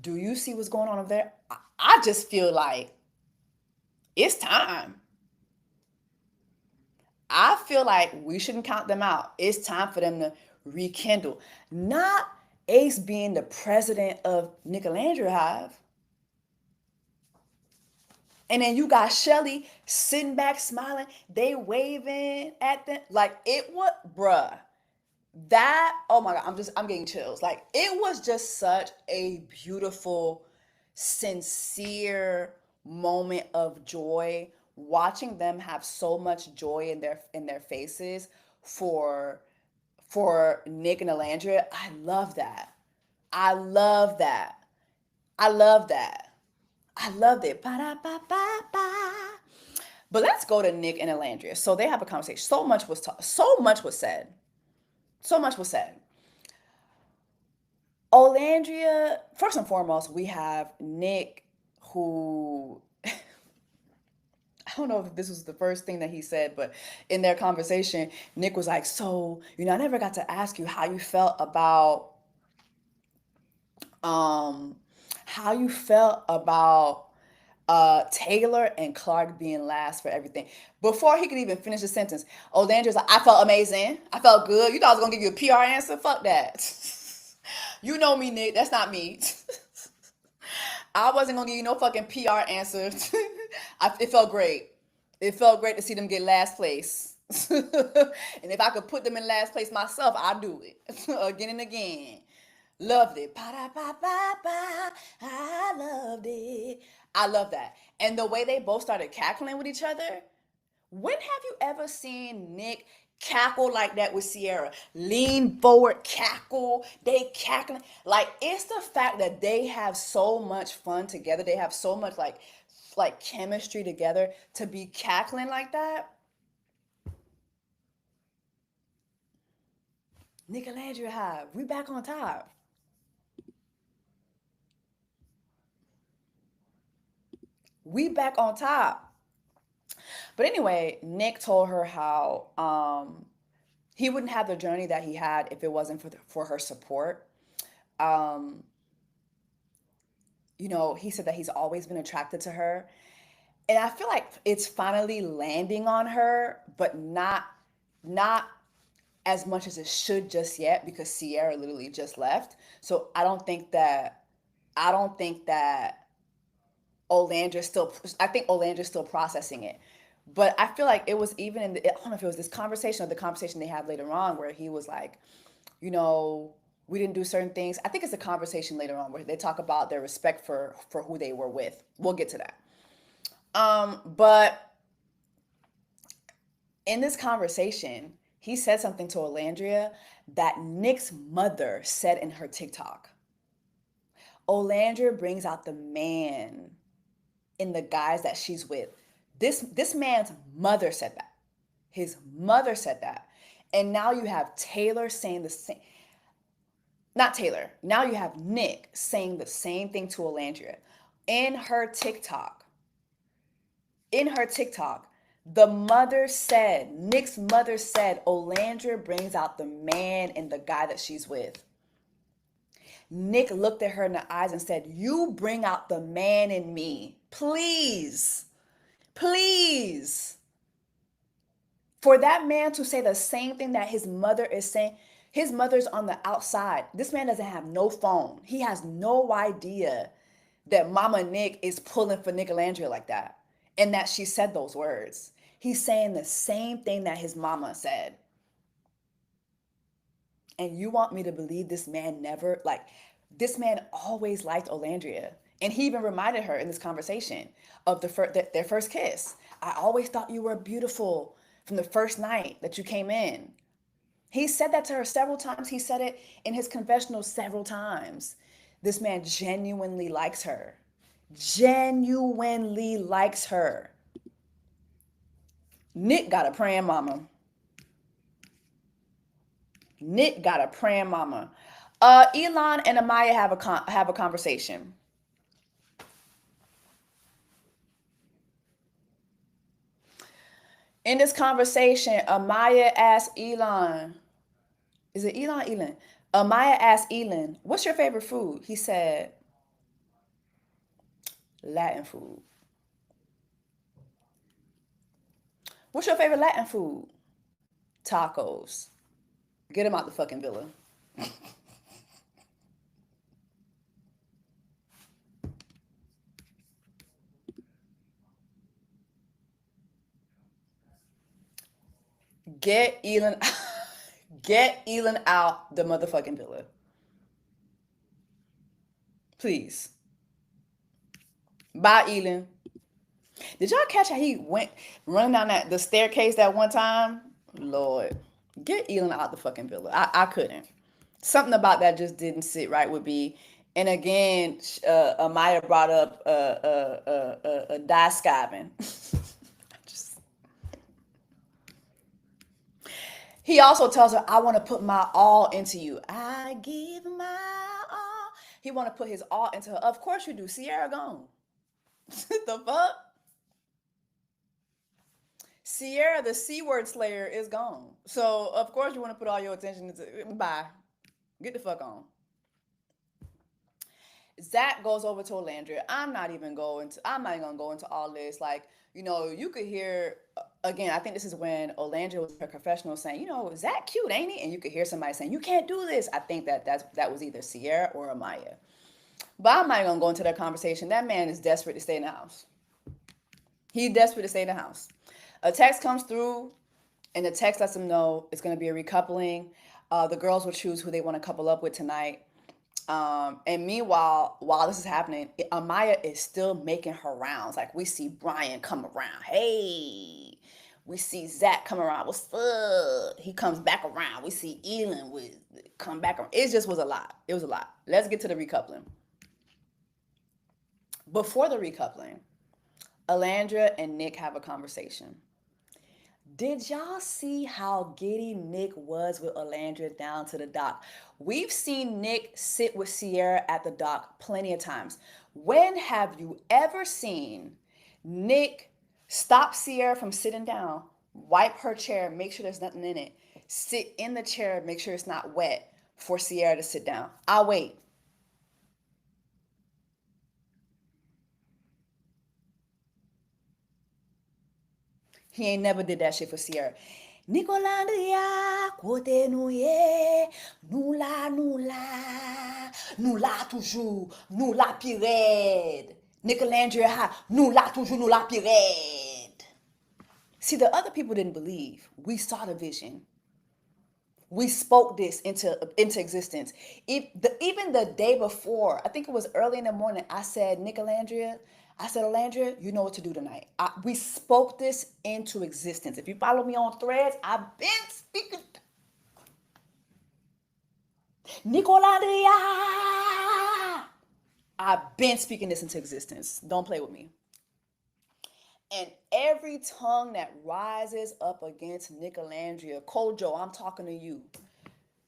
Do you see what's going on over there? I just feel like it's time. I feel like we shouldn't count them out. It's time for them to rekindle. Not Ace being the president of Nicolandria Hive. And then you got Shelly sitting back smiling. They waving at them. Like it was, bruh. That, oh my God, I'm getting chills. Like it was just such a beautiful, sincere moment of joy watching them have so much joy in their faces for for Nick and Alandria. I love that. I love that. I love that. I loved it. Ba-da-ba-ba-ba. But let's go to Nick and Alandria. So they have a conversation. So much was said. So much was said. Olandria, first and foremost, we have Nick, who I don't know if this was the first thing that he said, but in their conversation, Nick was like, "So, I never got to ask you um, how you felt about Taylor and Clark being last for everything." Before he could even finish the sentence, Olandria's like, "I felt amazing. I felt good. You thought I was gonna give you a PR answer? Fuck that." You know me, Nick. That's not me. I wasn't gonna give you no fucking PR answer. It felt great. It felt great to see them get last place. And if I could put them in last place myself, I'd do it again and again. Loved it. Pa-da-pa-pa-pa. I loved it. I love that. And the way they both started cackling with each other. When have you ever seen Nick cackle like that with CIERRA? Lean forward, cackle. They cackling. Like it's the fact that they have so much fun together. They have so much like chemistry together to be cackling like that. Nicolandria Hive, we back on top. We back on top. But anyway, Nick told her how he wouldn't have the journey that he had if it wasn't for her support. Um, he said that he's always been attracted to her. And I feel like it's finally landing on her, but not as much as it should just yet because CIERRA literally just left. So I don't think that Olandra still I think Olandra's still processing it. But I feel like it was even I don't know if it was this conversation or the conversation they had later on where he was like, you know, we didn't do certain things. I think it's a conversation later on where they talk about their respect for who they were with. We'll get to that. But in this conversation, he said something to Olandria that Nick's mother said in her TikTok. Olandria brings out the man in the guys that she's with. This man's mother said that. His mother said that. And now you have Taylor saying the same. Not Taylor. Now you have Nick saying the same thing to Olandria. In her TikTok. In her TikTok, Nick's mother said, Olandria brings out the man in the guy that she's with. Nick looked at her in the eyes and said, you bring out the man in me. Please. Please. For that man to say the same thing that his mother is saying, his mother's on the outside. This man doesn't have no phone. He has no idea that Mama Nick is pulling for Nicolandria like that and that she said those words. He's saying the same thing that his mama said. And you want me to believe this man never, like, This man always liked Olandria. And he even reminded her in this conversation of their first kiss. I always thought you were beautiful from the first night that you came in. He said that to her several times. He said it in his confessional several times. This man genuinely likes her. Genuinely likes her. Nick got a praying mama. Nick got a praying mama. Elon and Amaya have a conversation. In this conversation, Amaya asked Elon, is it Elon? Elon. Amaya asked Elon, what's your favorite food? He said, Latin food. What's your favorite Latin food? Tacos. Get him out the fucking villa. Get Elon get Elon out the motherfucking villa. Please. Bye, Elon. Did y'all catch how he went running down the staircase that one time? Lord. Get Elon out the fucking villa. I couldn't. Something about that just didn't sit right with me. And again, Amaya brought up a die skiving. He also tells her, I want to put my all into you. I give my all. He want to put his all into her. Of course you do. CIERRA gone. The fuck? CIERRA, the C word slayer, is gone. So, of course you want to put all your attention into bye. Get the fuck on. Zach goes over to Olandria. I'm not even going to go into all this. Like, you could hear, again, I think this is when Olandria was her confessional saying, Zach cute, ain't he? And you could hear somebody saying, you can't do this. I think that was either CIERRA or Amaya. But I'm not even going to go into that conversation. That man is desperate to stay in the house. He's desperate to stay in the house. A text comes through, and the text lets them know it's going to be a recoupling. The girls will choose who they want to couple up with tonight. And meanwhile, while this is happening, Amaya is still making her rounds. Like, we see Brian come around. Hey. We see Zach come around. What's up? He comes back around. We see Elon come back around. It just was a lot. It was a lot. Let's get to the recoupling. Before the recoupling, Olandria and Nick have a conversation. Did y'all see how giddy Nick was with Olandria down to the dock? We've seen Nick sit with CIERRA at the dock plenty of times. When have you ever seen Nick stop CIERRA from sitting down, wipe her chair, make sure there's nothing in it, sit in the chair, make sure it's not wet for CIERRA to sit down? I'll wait. He ain't never did that shit for CIERRA. Nicolandria, côté nous nous la toujours, nous la pirate. Nicolandria, nous la toujours, nous la pirate. See, the other people didn't believe. We saw the vision. We spoke this into existence. Even the day before, I think it was early in the morning, I said, Olandria, you know what to do tonight. We spoke this into existence. If you follow me on Threads, I've been speaking. Nicolandria! I've been speaking this into existence. Don't play with me. And every tongue that rises up against Nicolandria, Kojo, I'm talking to you.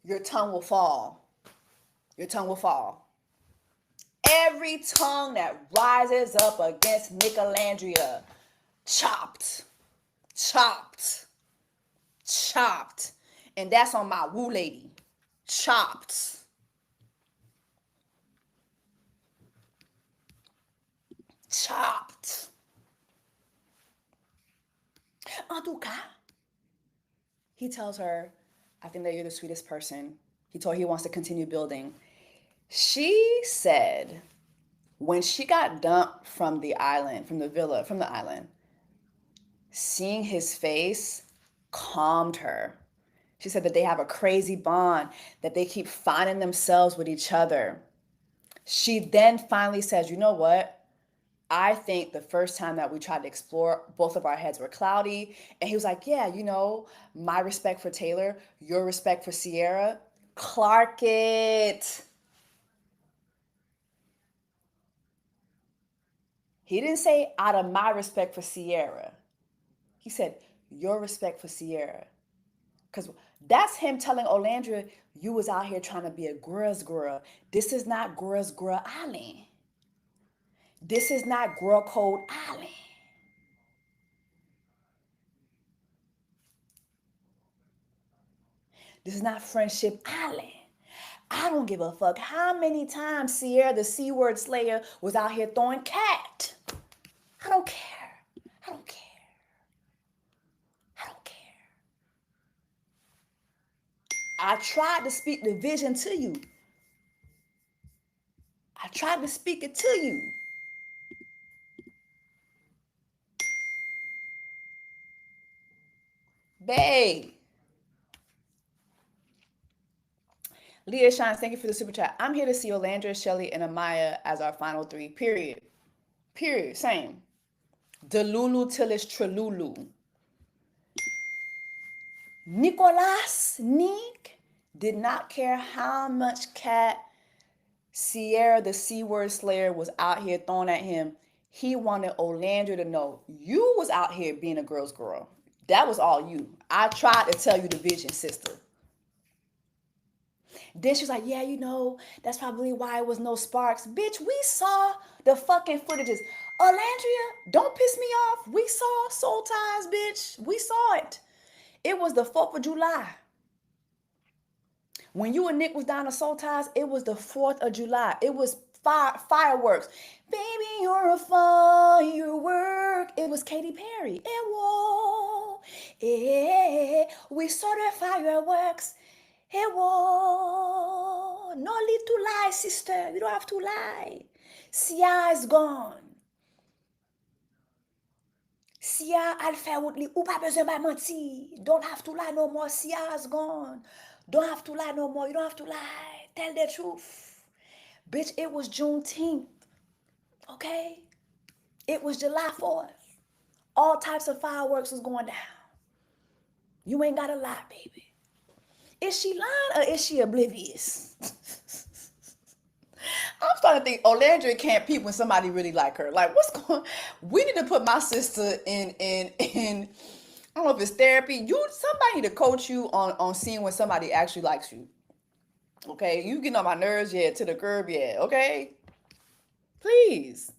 Your tongue will fall. Your tongue will fall. Every tongue that rises up against Nicolandria, chopped, chopped, chopped. And that's on my woo lady. Chopped. Chopped. En tout cas, he tells her, I think that you're the sweetest person. He told her he wants to continue building. She said when she got dumped from the island, from the island, seeing his face calmed her. She said that they have a crazy bond, that they keep finding themselves with each other. She then finally says, you know what? I think the first time that we tried to explore, both of our heads were cloudy. And he was like, yeah, my respect for Taylor, your respect for CIERRA. Clark it. He didn't say out of my respect for CIERRA. He said, your respect for CIERRA. Because that's him telling Olandria, you was out here trying to be a girl's girl. This is not girl's girl island. This is not girl code island. This is not friendship island. I don't give a fuck how many times CIERRA, the C word slayer, was out here throwing cat. I don't care. I don't care. I don't care. I tried to speak the vision to you. I tried to speak it to you. Babe. Leah Shines, thank you for the super chat. I'm here to see Olandria, Shelly, and Amaya as our final three. Period. Period. Same. Delulu till it's Trelulu. Nick did not care how much cat CIERRA, the C word slayer, was out here throwing at him. He wanted Olandria to know you was out here being a girl's girl. That was all you. I tried to tell you the vision, sister. Then she was like, yeah, that's probably why it was no sparks. Bitch, we saw the fucking footages. Olandria, don't piss me off. We saw Soul Ties, bitch. We saw it. It was the 4th of July. When you and Nick was down to Soul Ties, it was the 4th of July. It was fireworks. Baby, you're a firework. It was Katy Perry. We saw the fireworks. No need to lie, sister. You don't have to lie. Sia is gone. Sia al fè wout li. Ou pa bezwen ba manti. Don't have to lie no more. Sia is gone. Don't have to lie no more. You don't have to lie. Tell the truth. Bitch, it was Juneteenth. Okay? It was July 4th. All types of fireworks was going down. You ain't gotta lie, baby. Is she lying or is she oblivious? I'm starting to think Olandria can't peep when somebody really like her. Like, what's going? We need to put my sister in. I don't know if it's therapy. Somebody need to coach you on seeing when somebody actually likes you. Okay, you getting on my nerves yet? To the curb yet? Okay, please.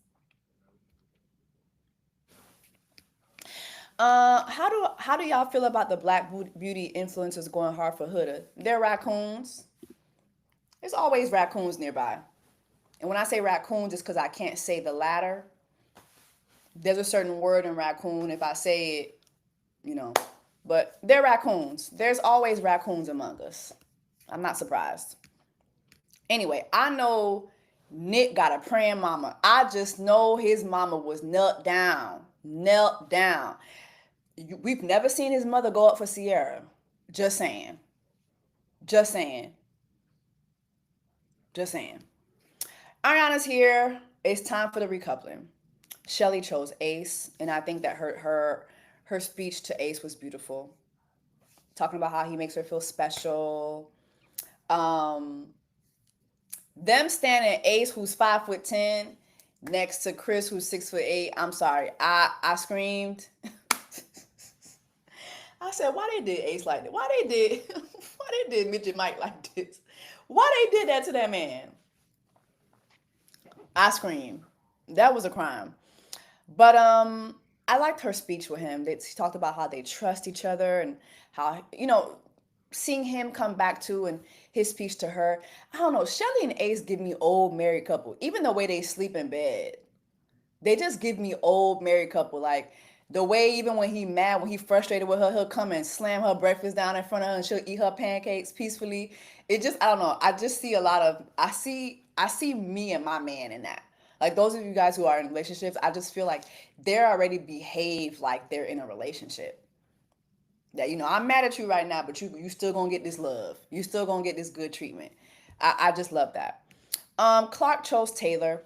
How do y'all feel about the Black beauty influencers going hard for Huda? They're raccoons. There's always raccoons nearby. And when I say raccoons, it's because I can't say the latter. There's a certain word in raccoon. If I say it, but they're raccoons. There's always raccoons among us. I'm not surprised. Anyway, I know Nick got a praying mama. I just know his mama was knelt down. We've never seen his mother go up for CIERRA. Just saying. Ariana's here. It's time for the recoupling. Shelly chose Ace, and I think that her speech to Ace was beautiful. Talking about how he makes her feel special. Them standing Ace, who's 5'10", next to Chris, who's 6'8". I'm sorry, I screamed. I said, why they did Ace like that? Why they did Midget Mike like this? Why they did that to that man? I screamed. That was a crime. But I liked her speech with him. She talked about how they trust each other and how, seeing him come back to and his speech to her. I don't know. Shelly and Ace give me old married couple. Even the way they sleep in bed. They just give me old married couple. Like the way even when he mad, when he frustrated with her, he'll come and slam her breakfast down in front of her and she'll eat her pancakes peacefully. It just, I don't know. I just see I see me and my man in that. Like those of you guys who are in relationships, I just feel like they're already behave like they're in a relationship. That, I'm mad at you right now, but you still gonna get this love. You still gonna get this good treatment. I just love that. Clark chose Taylor.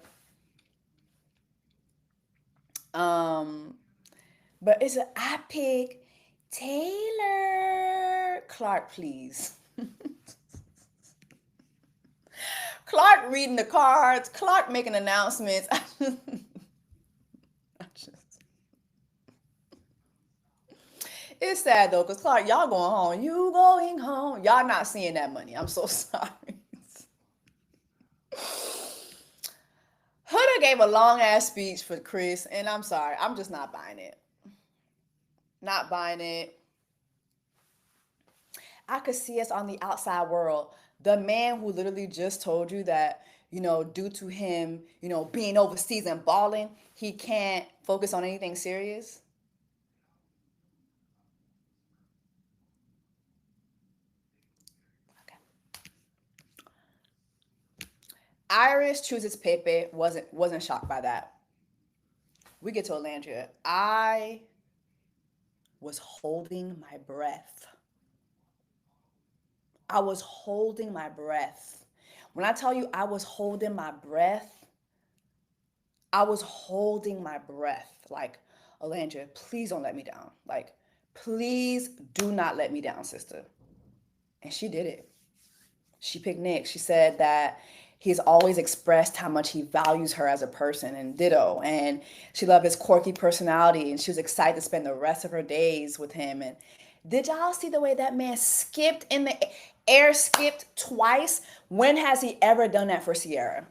But it's a I pick Taylor. Clark, please. Clark reading the cards. Clark making announcements. It's sad though, because Clark, y'all going home. You going home. Y'all not seeing that money. I'm so sorry. Huda gave a long ass speech for Chris, and I'm sorry. I'm just not buying it. Not buying it. I could see us on the outside world. The man who literally just told you that, due to him, being overseas and balling, he can't focus on anything serious. Okay. Iris chooses Pepe. Wasn't shocked by that. We get to Olandria. I was holding my breath. I was holding my breath. When I tell you I was holding my breath, I was holding my breath. Like, Olandria, please don't let me down. Like, please do not let me down, sister. And she did it. She picked Nick. She said that he's always expressed how much he values her as a person, and ditto. And she loved his quirky personality, and she was excited to spend the rest of her days with him. And did y'all see the way that man skipped in the air, skipped twice? When has he ever done that for CIERRA?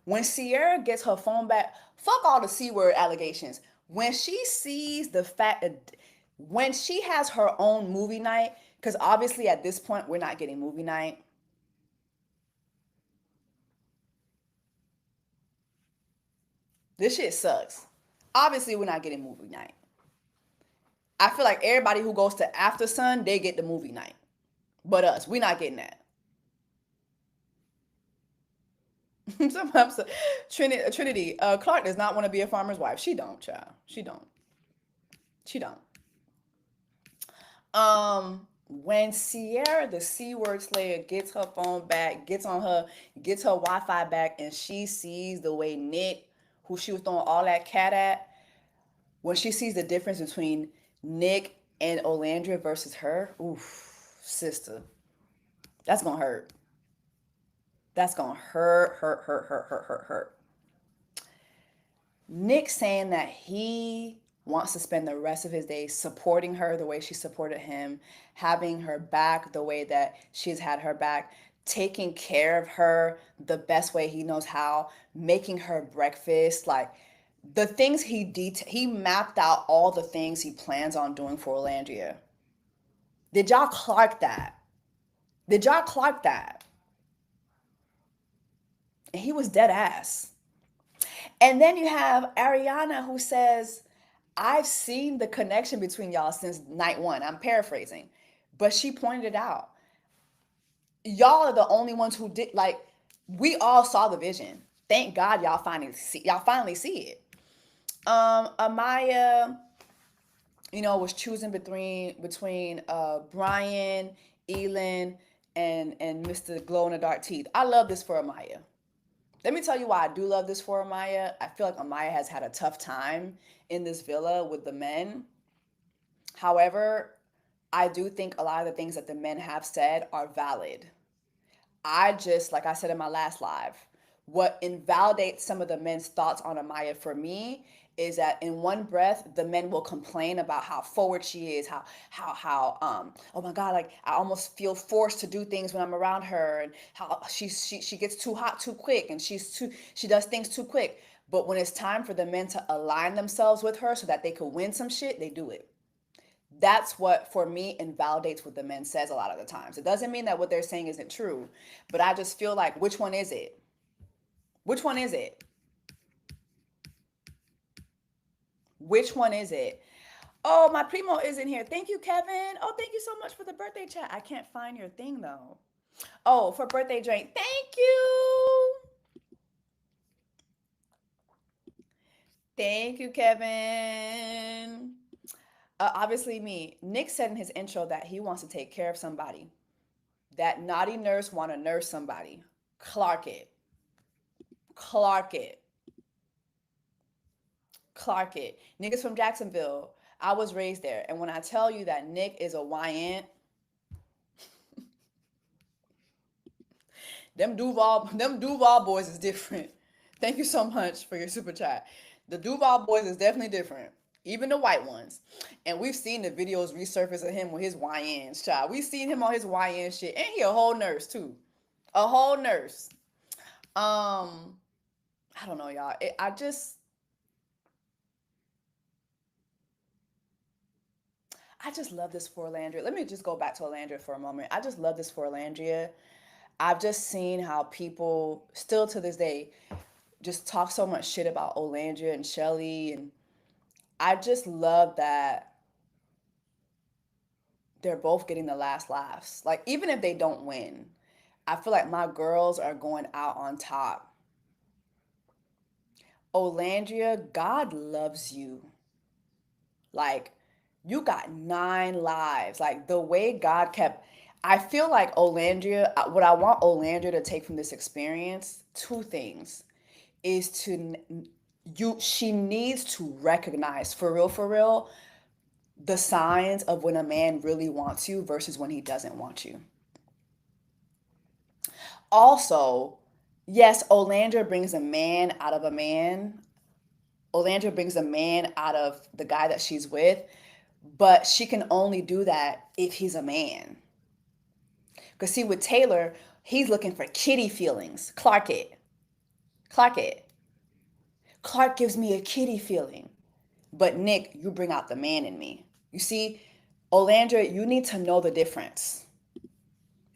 When CIERRA gets her phone back, fuck all the C word allegations. When she sees the fact that when she has her own movie night, because obviously at this point we're not getting movie night. This shit sucks. Obviously we're not getting movie night. I feel like everybody who goes to After Sun, they get the movie night. But us, we're not getting that. Sometimes Trinity, Clark does not want to be a farmer's wife. She don't, child. She don't. She don't. When CIERRA, the C word slayer, gets her phone back, gets her Wi-Fi back, and she sees the way Nick, who she was throwing all that cat at, when she sees the difference between Nick and Olandria versus her, oof, sister, that's gonna hurt. That's gonna hurt, hurt, hurt, hurt, hurt, hurt, hurt. Nick saying that he wants to spend the rest of his days supporting her the way she supported him, having her back the way that she's had her back, taking care of her the best way he knows how, making her breakfast, like the things he mapped out all the things he plans on doing for Olandria. Did y'all clock that? Did y'all clock that? And he was dead ass. And then you have Ariana who says, I've seen the connection between y'all since night one. I'm paraphrasing, but she pointed it out. Y'all are the only ones who did, like, we all saw the vision. Thank God y'all finally see it. Amaya, was choosing between Brian, Elin, and Mr. Glow in the Dark Teeth. I love this for Amaya. Let me tell you why I do love this for Amaya. I feel like Amaya has had a tough time in this villa with the men. However, I do think a lot of the things that the men have said are valid. Like I said in my last live, what invalidates some of the men's thoughts on Amaya for me is that in one breath the men will complain about how forward she is, how oh my god, like I almost feel forced to do things when I'm around her, and how she gets too hot too quick, and she does things too quick. But when it's time for the men to align themselves with her so that they could win some shit, they do it. That's what for me invalidates what the men says a lot of the times. It doesn't mean that what they're saying isn't true, but I just feel like, which one is it? Which one is it? Which one is it? Oh, my primo isn't here. Thank you, Kevin. Oh, thank you so much for the birthday chat. I can't find your thing though. Oh, for birthday drink. Thank you. Thank you, Kevin. Obviously, me. Nick said in his intro that he wants to take care of somebody. That naughty nurse want to nurse somebody. Clark it. Clark it. Clark it. Nick is from Jacksonville. I was raised there. And when I tell you that Nick is a YN, them Duval boys is different. Thank you so much for your super chat. The Duval boys is definitely different. Even the white ones. And we've seen the videos resurface of him with his YNs, child. We've seen him on his YN shit. And he a whole nurse too. A whole nurse. I don't know, y'all. I just love this for Landria. Let me just go back to Landria for a moment. I just love this for Landria. I've just seen how people still to this day just talk so much shit about Olandria and Shelly, and I just love that they're both getting the last laughs. Like even if they don't win, I feel like my girls are going out on top. Olandria, God loves you. Like you got 9 lives. Like the way God kept I feel like Olandria, what I want Olandria to take from this experience, two things is to she needs to recognize for real the signs of when a man really wants you versus when he doesn't want you. Also, yes, Olandria brings a man out of a man. Olandria brings a man out of the guy that she's with, but she can only do that if he's a man. Because see, with Taylor, he's looking for kitty feelings. Clark it. Clark it. Clark gives me a kitty feeling. But Nick, you bring out the man in me. You see, Olandria, you need to know the difference. You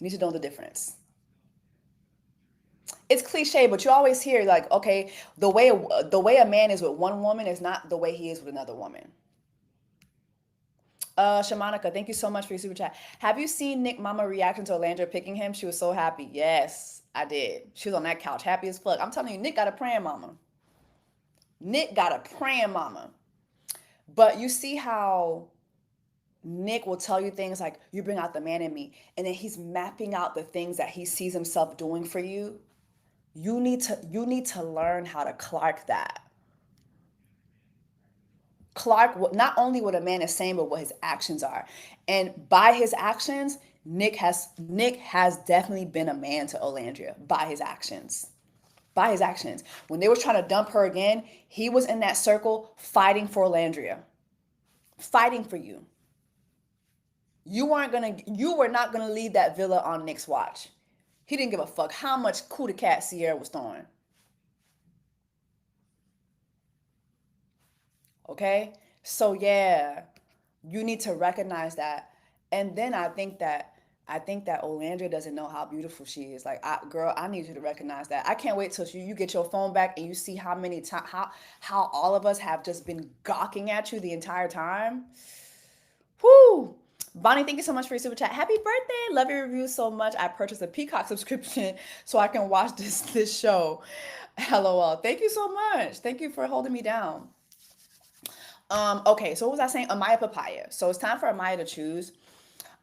need to know the difference. It's cliche, but you always hear like, okay, the way a man is with one woman is not the way he is with another woman. Shamanica, thank you so much for your super chat. Have you seen Nick Mama reaction to Olandria picking him? She was so happy. Yes, I did. She was on that couch, happy as fuck. I'm telling you, Nick got a praying mama. Nick got a praying mama. But you see how Nick will tell you things like, you bring out the man in me. And then he's mapping out the things that he sees himself doing for you. You need to learn how to Clark that. Clark, not only what a man is saying, but what his actions are. And by his actions, Nick has definitely been a man to Olandria by his actions. By his actions. When they were trying to dump her again, he was in that circle fighting for Olandria. Fighting for you. You were not gonna leave that villa on Nick's watch. He didn't give a fuck how much coup de cat CIERRA was throwing. Okay? So yeah, you need to recognize that. And then I think that Olandria doesn't know how beautiful she is. Like, girl, I need you to recognize that. I can't wait till you get your phone back and you see how many times how all of us have just been gawking at you the entire time. Whoo! Bonnie, thank you so much for your super chat. Happy birthday! Love your reviews so much. I purchased a Peacock subscription so I can watch this show. LOL. Thank you so much. Thank you for holding me down. Okay, so what was I saying? Amaya Papaya. So it's time for Amaya to choose.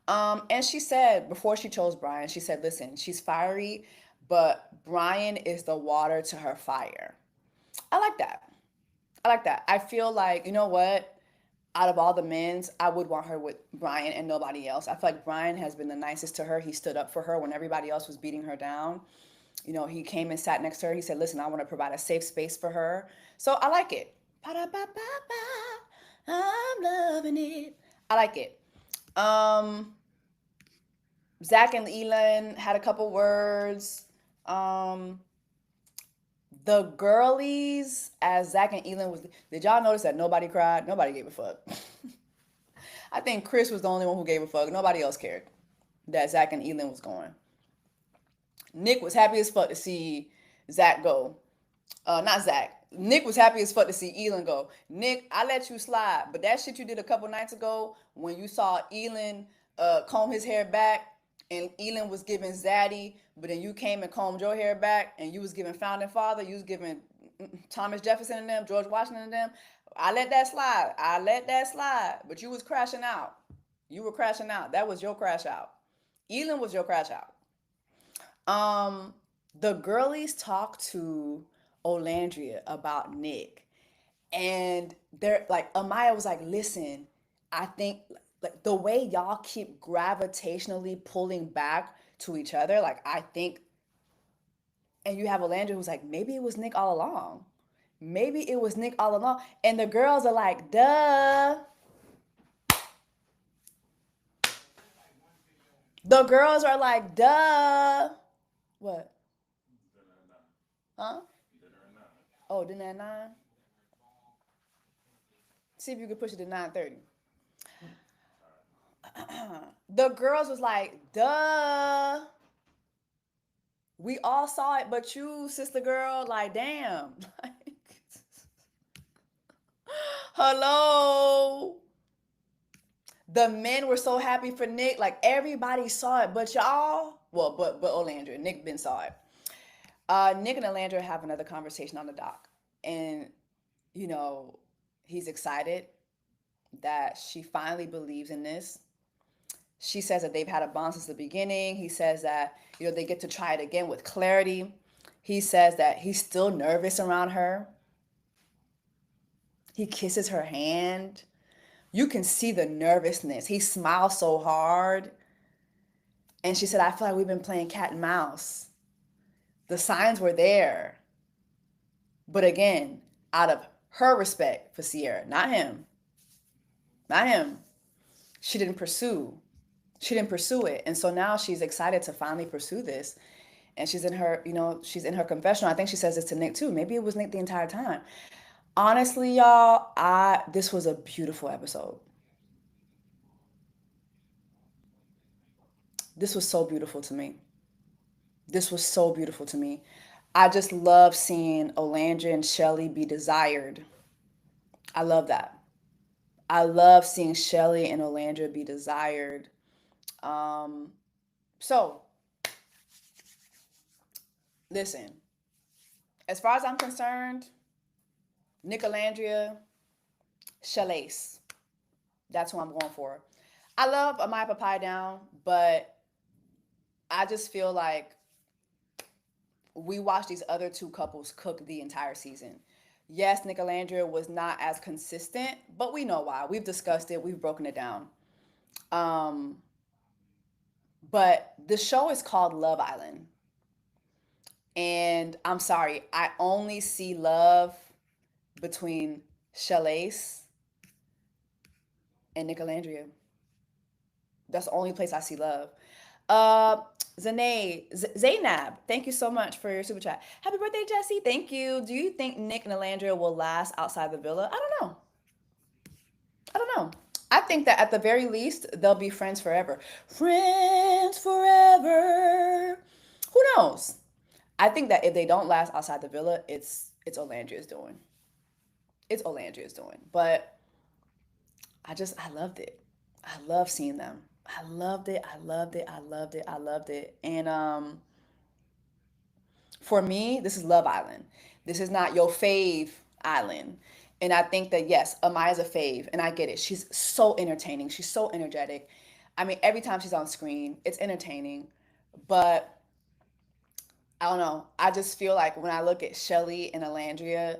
And she said before she chose Brian, she said, listen, she's fiery, but Brian is the water to her fire. I like that. I like that. I feel like, you know what? Out of all the men's, I would want her with Brian and nobody else. I feel like Brian has been the nicest to her. He stood up for her when everybody else was beating her down. You know, he came and sat next to her. He said, listen, I want to provide a safe space for her. So I like it. I'm loving it. I like it. Zach and Elon had a couple words. The girlies, as Zach and Elon was, did y'all notice that nobody cried? Nobody gave a fuck. I think Chris was the only one who gave a fuck. Nobody else cared that Zach and Elon was going. Nick was happy as fuck to see Zach go. Not Zach. Nick was happy as fuck to see Elon go. Nick, I let you slide, but that shit you did a couple nights ago when you saw Elon comb his hair back and Elon was giving Zaddy, but then you came and combed your hair back and you was giving Founding Father, you was giving Thomas Jefferson and them, George Washington and them. I let that slide. I let that slide, but you was crashing out. You were crashing out. That was your crash out. Elon was your crash out. The girlies talked to Olandria about Nick. And they're like, Amaya was like, listen, I think like the way y'all keep gravitationally pulling back to each other, like I think, and you have Olandria who's like, maybe it was Nick all along. Maybe it was Nick all along. And the girls are like, duh. The girls are like, duh. What? Huh? Oh, dinner at 9? See if you can push it to 9:30. The girls was like, duh. We all saw it, but you, sister girl, like, damn. Like, hello. The men were so happy for Nick. Like, everybody saw it, but y'all. Well, but Olandra. Nick Ben saw it. Nick and Olandra have another conversation on the dock. And, you know, he's excited that she finally believes in this. She says that they've had a bond since the beginning. He says that, you know, they get to try it again with clarity. He says that he's still nervous around her. He kisses her hand. You can see the nervousness. He smiles so hard. And she said, I feel like we've been playing cat and mouse. The signs were there. But again, out of her respect for CIERRA, not him. Not him. She didn't pursue it. And so now she's excited to finally pursue this. And she's in her, she's in her confessional. I think she says this to Nick too. Maybe it was Nick the entire time. Honestly, y'all, this was a beautiful episode. This was so beautiful to me. This was so beautiful to me. I just love seeing Olandra and Shelly be desired. I love that. I love seeing Shelly and Olandra be desired. So, listen, as far as I'm concerned, Nicolandria, Shalace. That's who I'm going for. I love Amaya Papaya Down, but I just feel like we watched these other two couples cook the entire season. Yes, Nicolandria was not as consistent, but we know why. We've discussed it. We've broken it down. But the show is called Love Island. And I'm sorry, I only see love between Shalace and Nicolandria. That's the only place I see love. Zainab, thank you so much for your super chat. Happy birthday, Jesse. Thank you. Do you think Nick and Alandria will last outside the villa? I don't know. I think that at the very least, they'll be friends forever. Friends forever. Who knows? I think that if they don't last outside the villa, it's Olandria's doing. It's Olandria's doing. But I loved it. I love seeing them. I loved it. And for me, this is Love Island. This is not your fave island. And I think that yes, Amaya's a fave, and I get it. She's so entertaining. She's so energetic. I mean, every time she's on screen, it's entertaining. But I don't know. I just feel like when I look at Shelly and Alandria,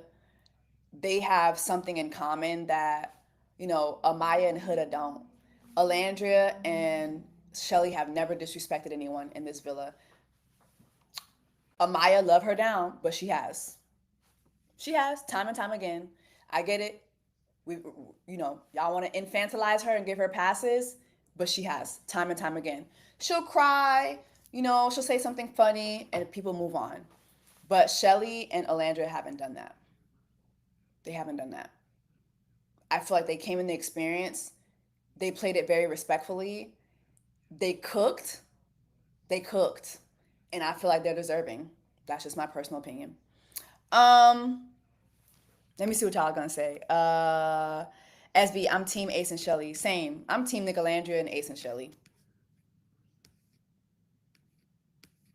they have something in common that, Amaya and Huda don't. Alandria and Shelly have never disrespected anyone in this villa. Amaya love her down, but she has. She has, time and time again. I get it. Y'all want to infantilize her and give her passes, but she has, time and time again. She'll cry, she'll say something funny, and people move on. But Shelly and Alandra haven't done that. They haven't done that. I feel like they came in the experience. They played it very respectfully. They cooked. And I feel like they're deserving. That's just my personal opinion. Let me see what y'all are gonna say. SB, I'm team Ace and Shelly. Same. I'm team Nicolandria and Ace and Shelly.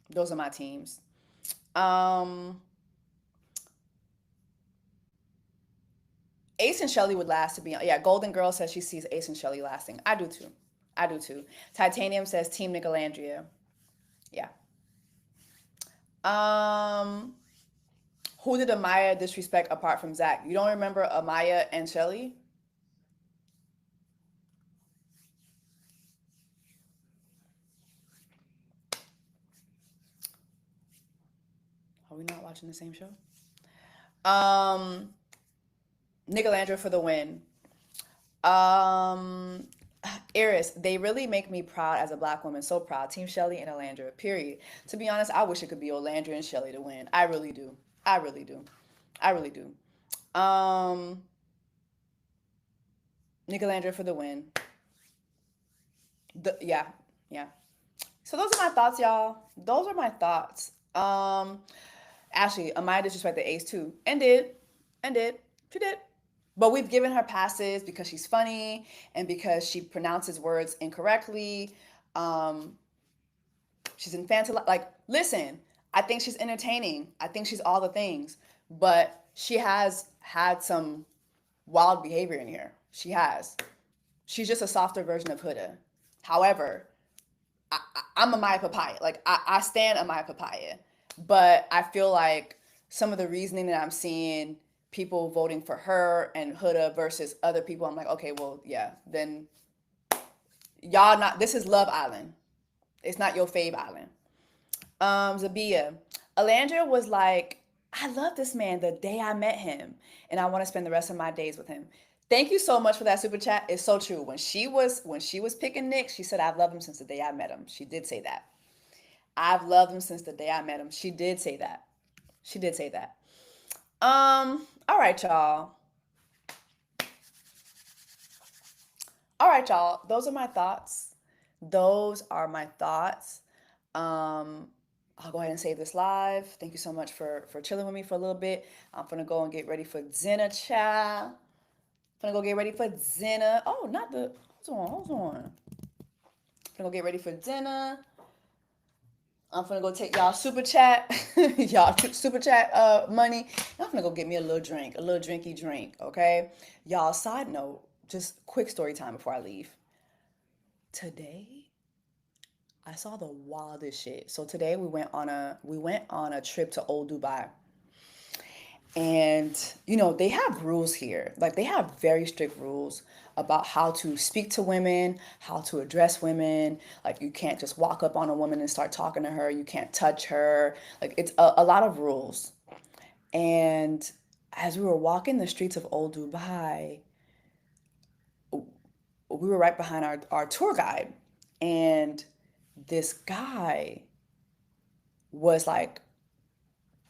Those are my teams. Ace and Shelly would last to be on. Yeah, Golden Girl says she sees Ace and Shelly lasting. I do too. Titanium says team Nicolandria. Yeah. Who did Amaya disrespect apart from Zach? You don't remember Amaya and Shelly? Are we not watching the same show? Um, Nicolandria for the win. Um, Iris, they really make me proud as a black woman. So proud. Team Shelly and Alandra. Period. To be honest, I wish it could be Alandra and Shelly to win. I really do. I really do. I really do. Um, Nicolandra for the win. Yeah, yeah. So those are my thoughts, y'all. Those are my thoughts. Ashley, Amaya disrespect the ace too, and did, she did. But we've given her passes because she's funny and because she pronounces words incorrectly. Um, she's infantile. Like, listen, I think she's entertaining. I think she's all the things, but she has had some wild behavior in here. She has. She's just a softer version of Huda. However, I'm a Maya Papaya. Like I stand a Maya Papaya, but I feel like some of the reasoning that I'm seeing, people voting for her and Huda versus other people, I'm like, okay, well, yeah, then y'all not. This is Love Island. It's not your fave island. Zabia, Alandra was like, I love this man the day I met him, and I want to spend the rest of my days with him. Thank you so much for that super chat. It's so true. When she was picking Nick, she said, I've loved him since the day I met him. She did say that. I've loved him since the day I met him. She did say that. She did say that. All right, y'all. All right, y'all. Those are my thoughts. Those are my thoughts. Um, I'll go ahead and save this live. Thank you so much for chilling with me for a little bit. I'm gonna go and get ready for dinner, child. Gonna go get ready for dinner. Oh, not the. Hold on. Gonna go get ready for dinner. I'm gonna go take y'all super chat, y'all super chat money. I'm gonna go get me a little drink, a little drinky drink. Okay, y'all. Side note, just quick story time before I leave. Today, I saw the wildest shit. So today we went on a trip to Old Dubai. And they have rules here. Like they have very strict rules about how to speak to women, how to address women. Like you can't just walk up on a woman and start talking to her. You can't touch her. Like it's a lot of rules. And as we were walking the streets of Old Dubai, we were right behind our tour guide. And this guy was like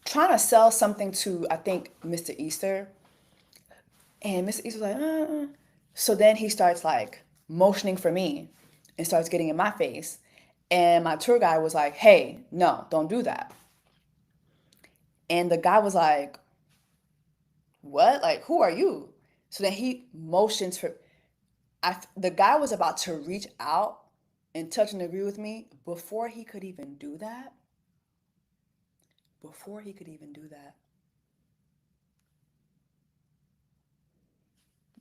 trying to sell something to, I think, Mr. Easter. And Mr. Easter was like, So then he starts like motioning for me and starts getting in my face. And my tour guide was like, hey, no, don't do that. And the guy was like, what? Like, who are you? So then he motions for, the guy was about to reach out and touch and agree with me before he could even do that. Before he could even do that,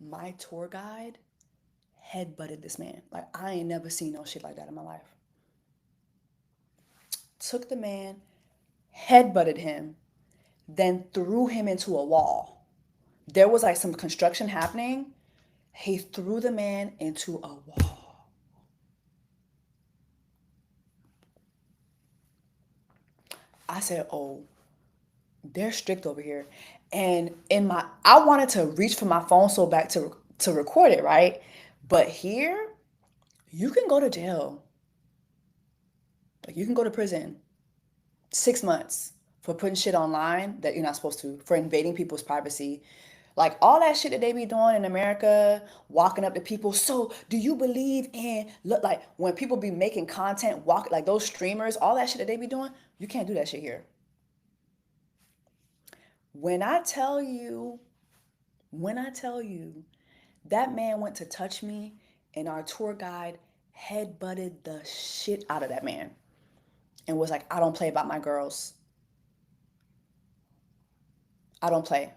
my tour guide head butted this man. Like I ain't never seen no shit like that in my life. Took the man, head butted him, then threw him into a wall. There was like some construction happening. He threw the man into a wall. I said, oh, they're strict over here. And I wanted to reach for my phone so back to record it, right? But here, you can go to jail. Like you can go to prison 6 months for putting shit online that you're not supposed to, for invading people's privacy. Like all that shit that they be doing in America, walking up to people. So do you believe in, look, like when people be making content, walk like those streamers, all that shit that they be doing, you can't do that shit here. When I tell you, that man went to touch me and our tour guide head butted the shit out of that man and was like, I don't play about my girls. I don't play.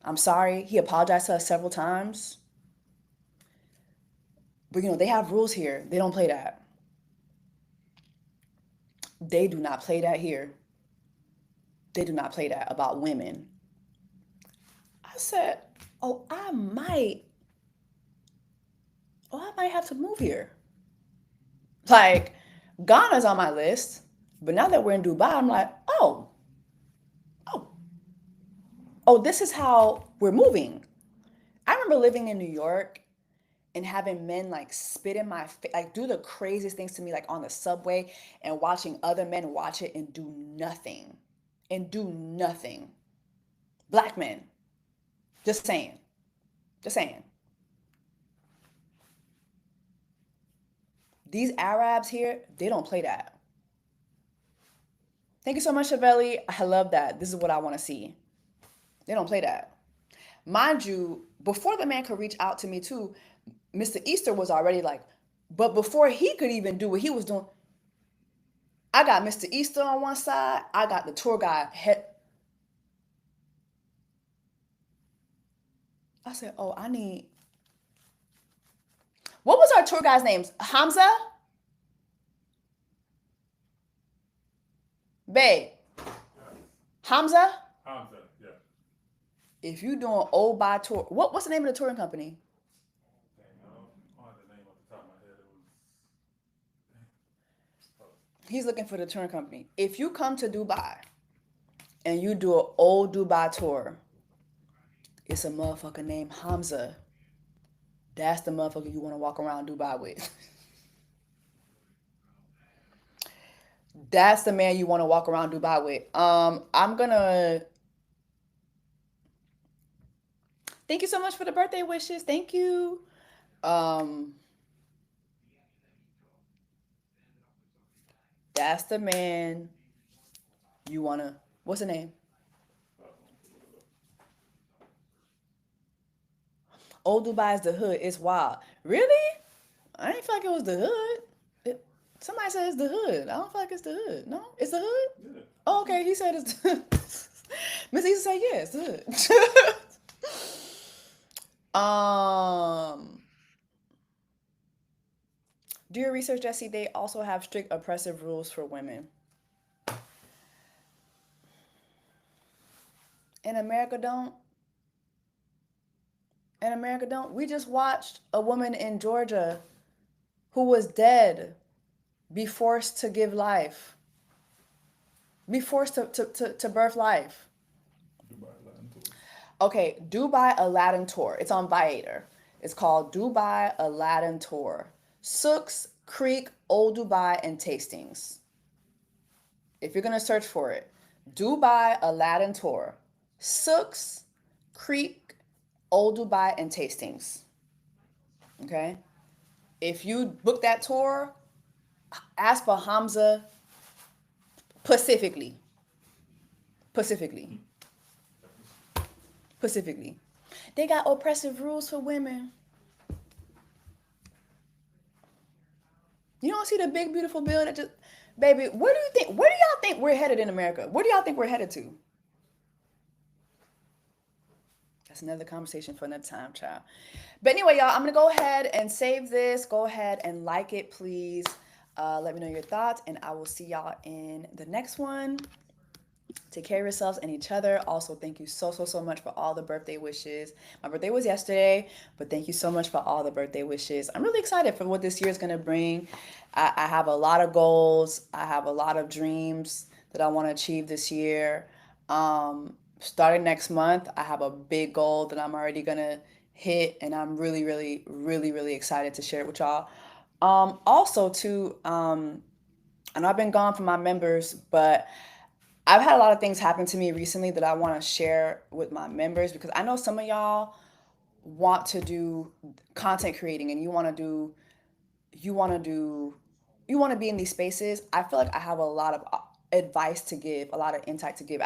I'm sorry. He apologized to us several times. But they have rules here. They don't play that. They do not play that here. They do not play that about women. I said, oh, I might have to move here. Like, Ghana's on my list, but now that we're in Dubai, I'm like, oh, oh, this is how we're moving. I remember living in New York and having men like spit in my face, like do the craziest things to me, like on the subway, and watching other men watch it and do nothing. And do nothing. Black men. Just saying. Just saying. These Arabs here, they don't play that. Thank you so much, Chavelli. I love that. This is what I want to see. They don't play that. Mind you, before the man could reach out to me too, Mr. Easter was already like, but before he could even do what he was doing, I got Mr. Easter on one side, I got the tour guide head. I said, oh, what was our tour guide's name? Hamza? Babe. Hamza? Hamza, yeah. If you doing old by tour, what's the name of the touring company? Dang, I don't have the name off the top of my head. He's looking for the touring company. If you come to Dubai and you do an old Dubai tour, it's a motherfucker named Hamza. That's the motherfucker you want to walk around Dubai with. That's the man you want to walk around Dubai with. I'm gonna thank you so much for the birthday wishes. Thank you. That's the man you wanna. What's the name? Old Dubai is the hood. It's wild. Really? I didn't feel like it was the hood. Somebody said it's the hood. I don't feel like it's the hood. No, it's the hood. Yeah. Oh, okay. He said it's. Miss Issa said yeah, it's the hood. Do your research, Jesse. They also have strict oppressive rules for women. In America, don't. In America, don't. We just watched a woman in Georgia who was dead be forced to give life, be forced to birth life. Dubai Aladdin Tour. Okay, Dubai Aladdin Tour. It's on Viator. It's called Dubai Aladdin Tour. Souks, Creek, Old Dubai, and Tastings. If you're going to search for it, Dubai Aladdin Tour. Souks, Creek, Old Dubai, and Tastings. Okay? If you book that tour, ask for Hamza Pacifically. They got oppressive rules for women. You don't see the big beautiful bill that just, baby, where do y'all think we're headed in America? Where do y'all think we're headed to? That's another conversation for another time, child. But anyway, y'all, I'm gonna go ahead and save this. Go ahead and like it, please. Let me know your thoughts, and I will see y'all in the next one. Take care of yourselves and each other. Also, thank you so much for all the birthday wishes. My birthday was yesterday, but thank you so much for all the birthday wishes. I'm really excited for what this year is going to bring. I have a lot of goals. I have a lot of dreams that I want to achieve this year. Starting next month, I have a big goal that I'm already going to hit, and I'm really excited to share it with y'all. Also, too, I know I've been gone from my members, but I've had a lot of things happen to me recently that I want to share with my members, because I know some of y'all want to do content creating and you want to be in these spaces. I feel like I have a lot of advice to give, a lot of insight to give.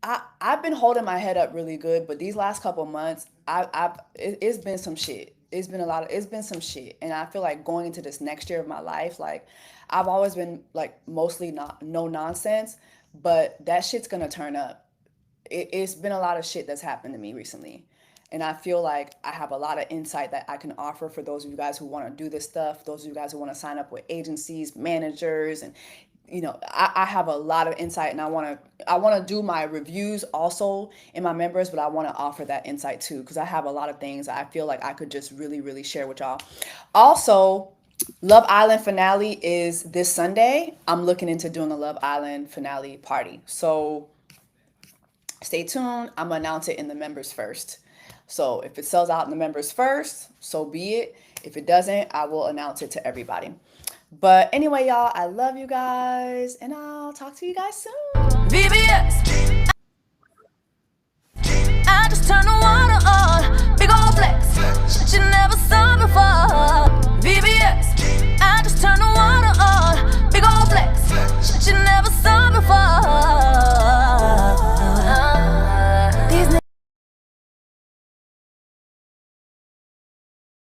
I've been holding my head up really good, but these last couple months, it's been some shit. It's been some shit, and I feel like going into this next year of my life, like I've always been like mostly not no nonsense, but that shit's gonna turn up. It's been a lot of shit that's happened to me recently, and I feel like I have a lot of insight that I can offer for those of you guys who want to do this stuff, those of you guys who want to sign up with agencies, managers, and I have a lot of insight, and I want to do my reviews also in my members, but I want to offer that insight too, because I have a lot of things I feel like I could just really, really share with y'all. Also, Love Island finale is this Sunday. I'm looking into doing a Love Island finale party. So stay tuned. I'm gonna announce it in the members first. So if it sells out in the members first, so be it. If it doesn't, I will announce it to everybody. But anyway, y'all, I love you guys, and I'll talk to you guys soon. VBS. I just turned the water on. Big old flex. Shit you never saw before.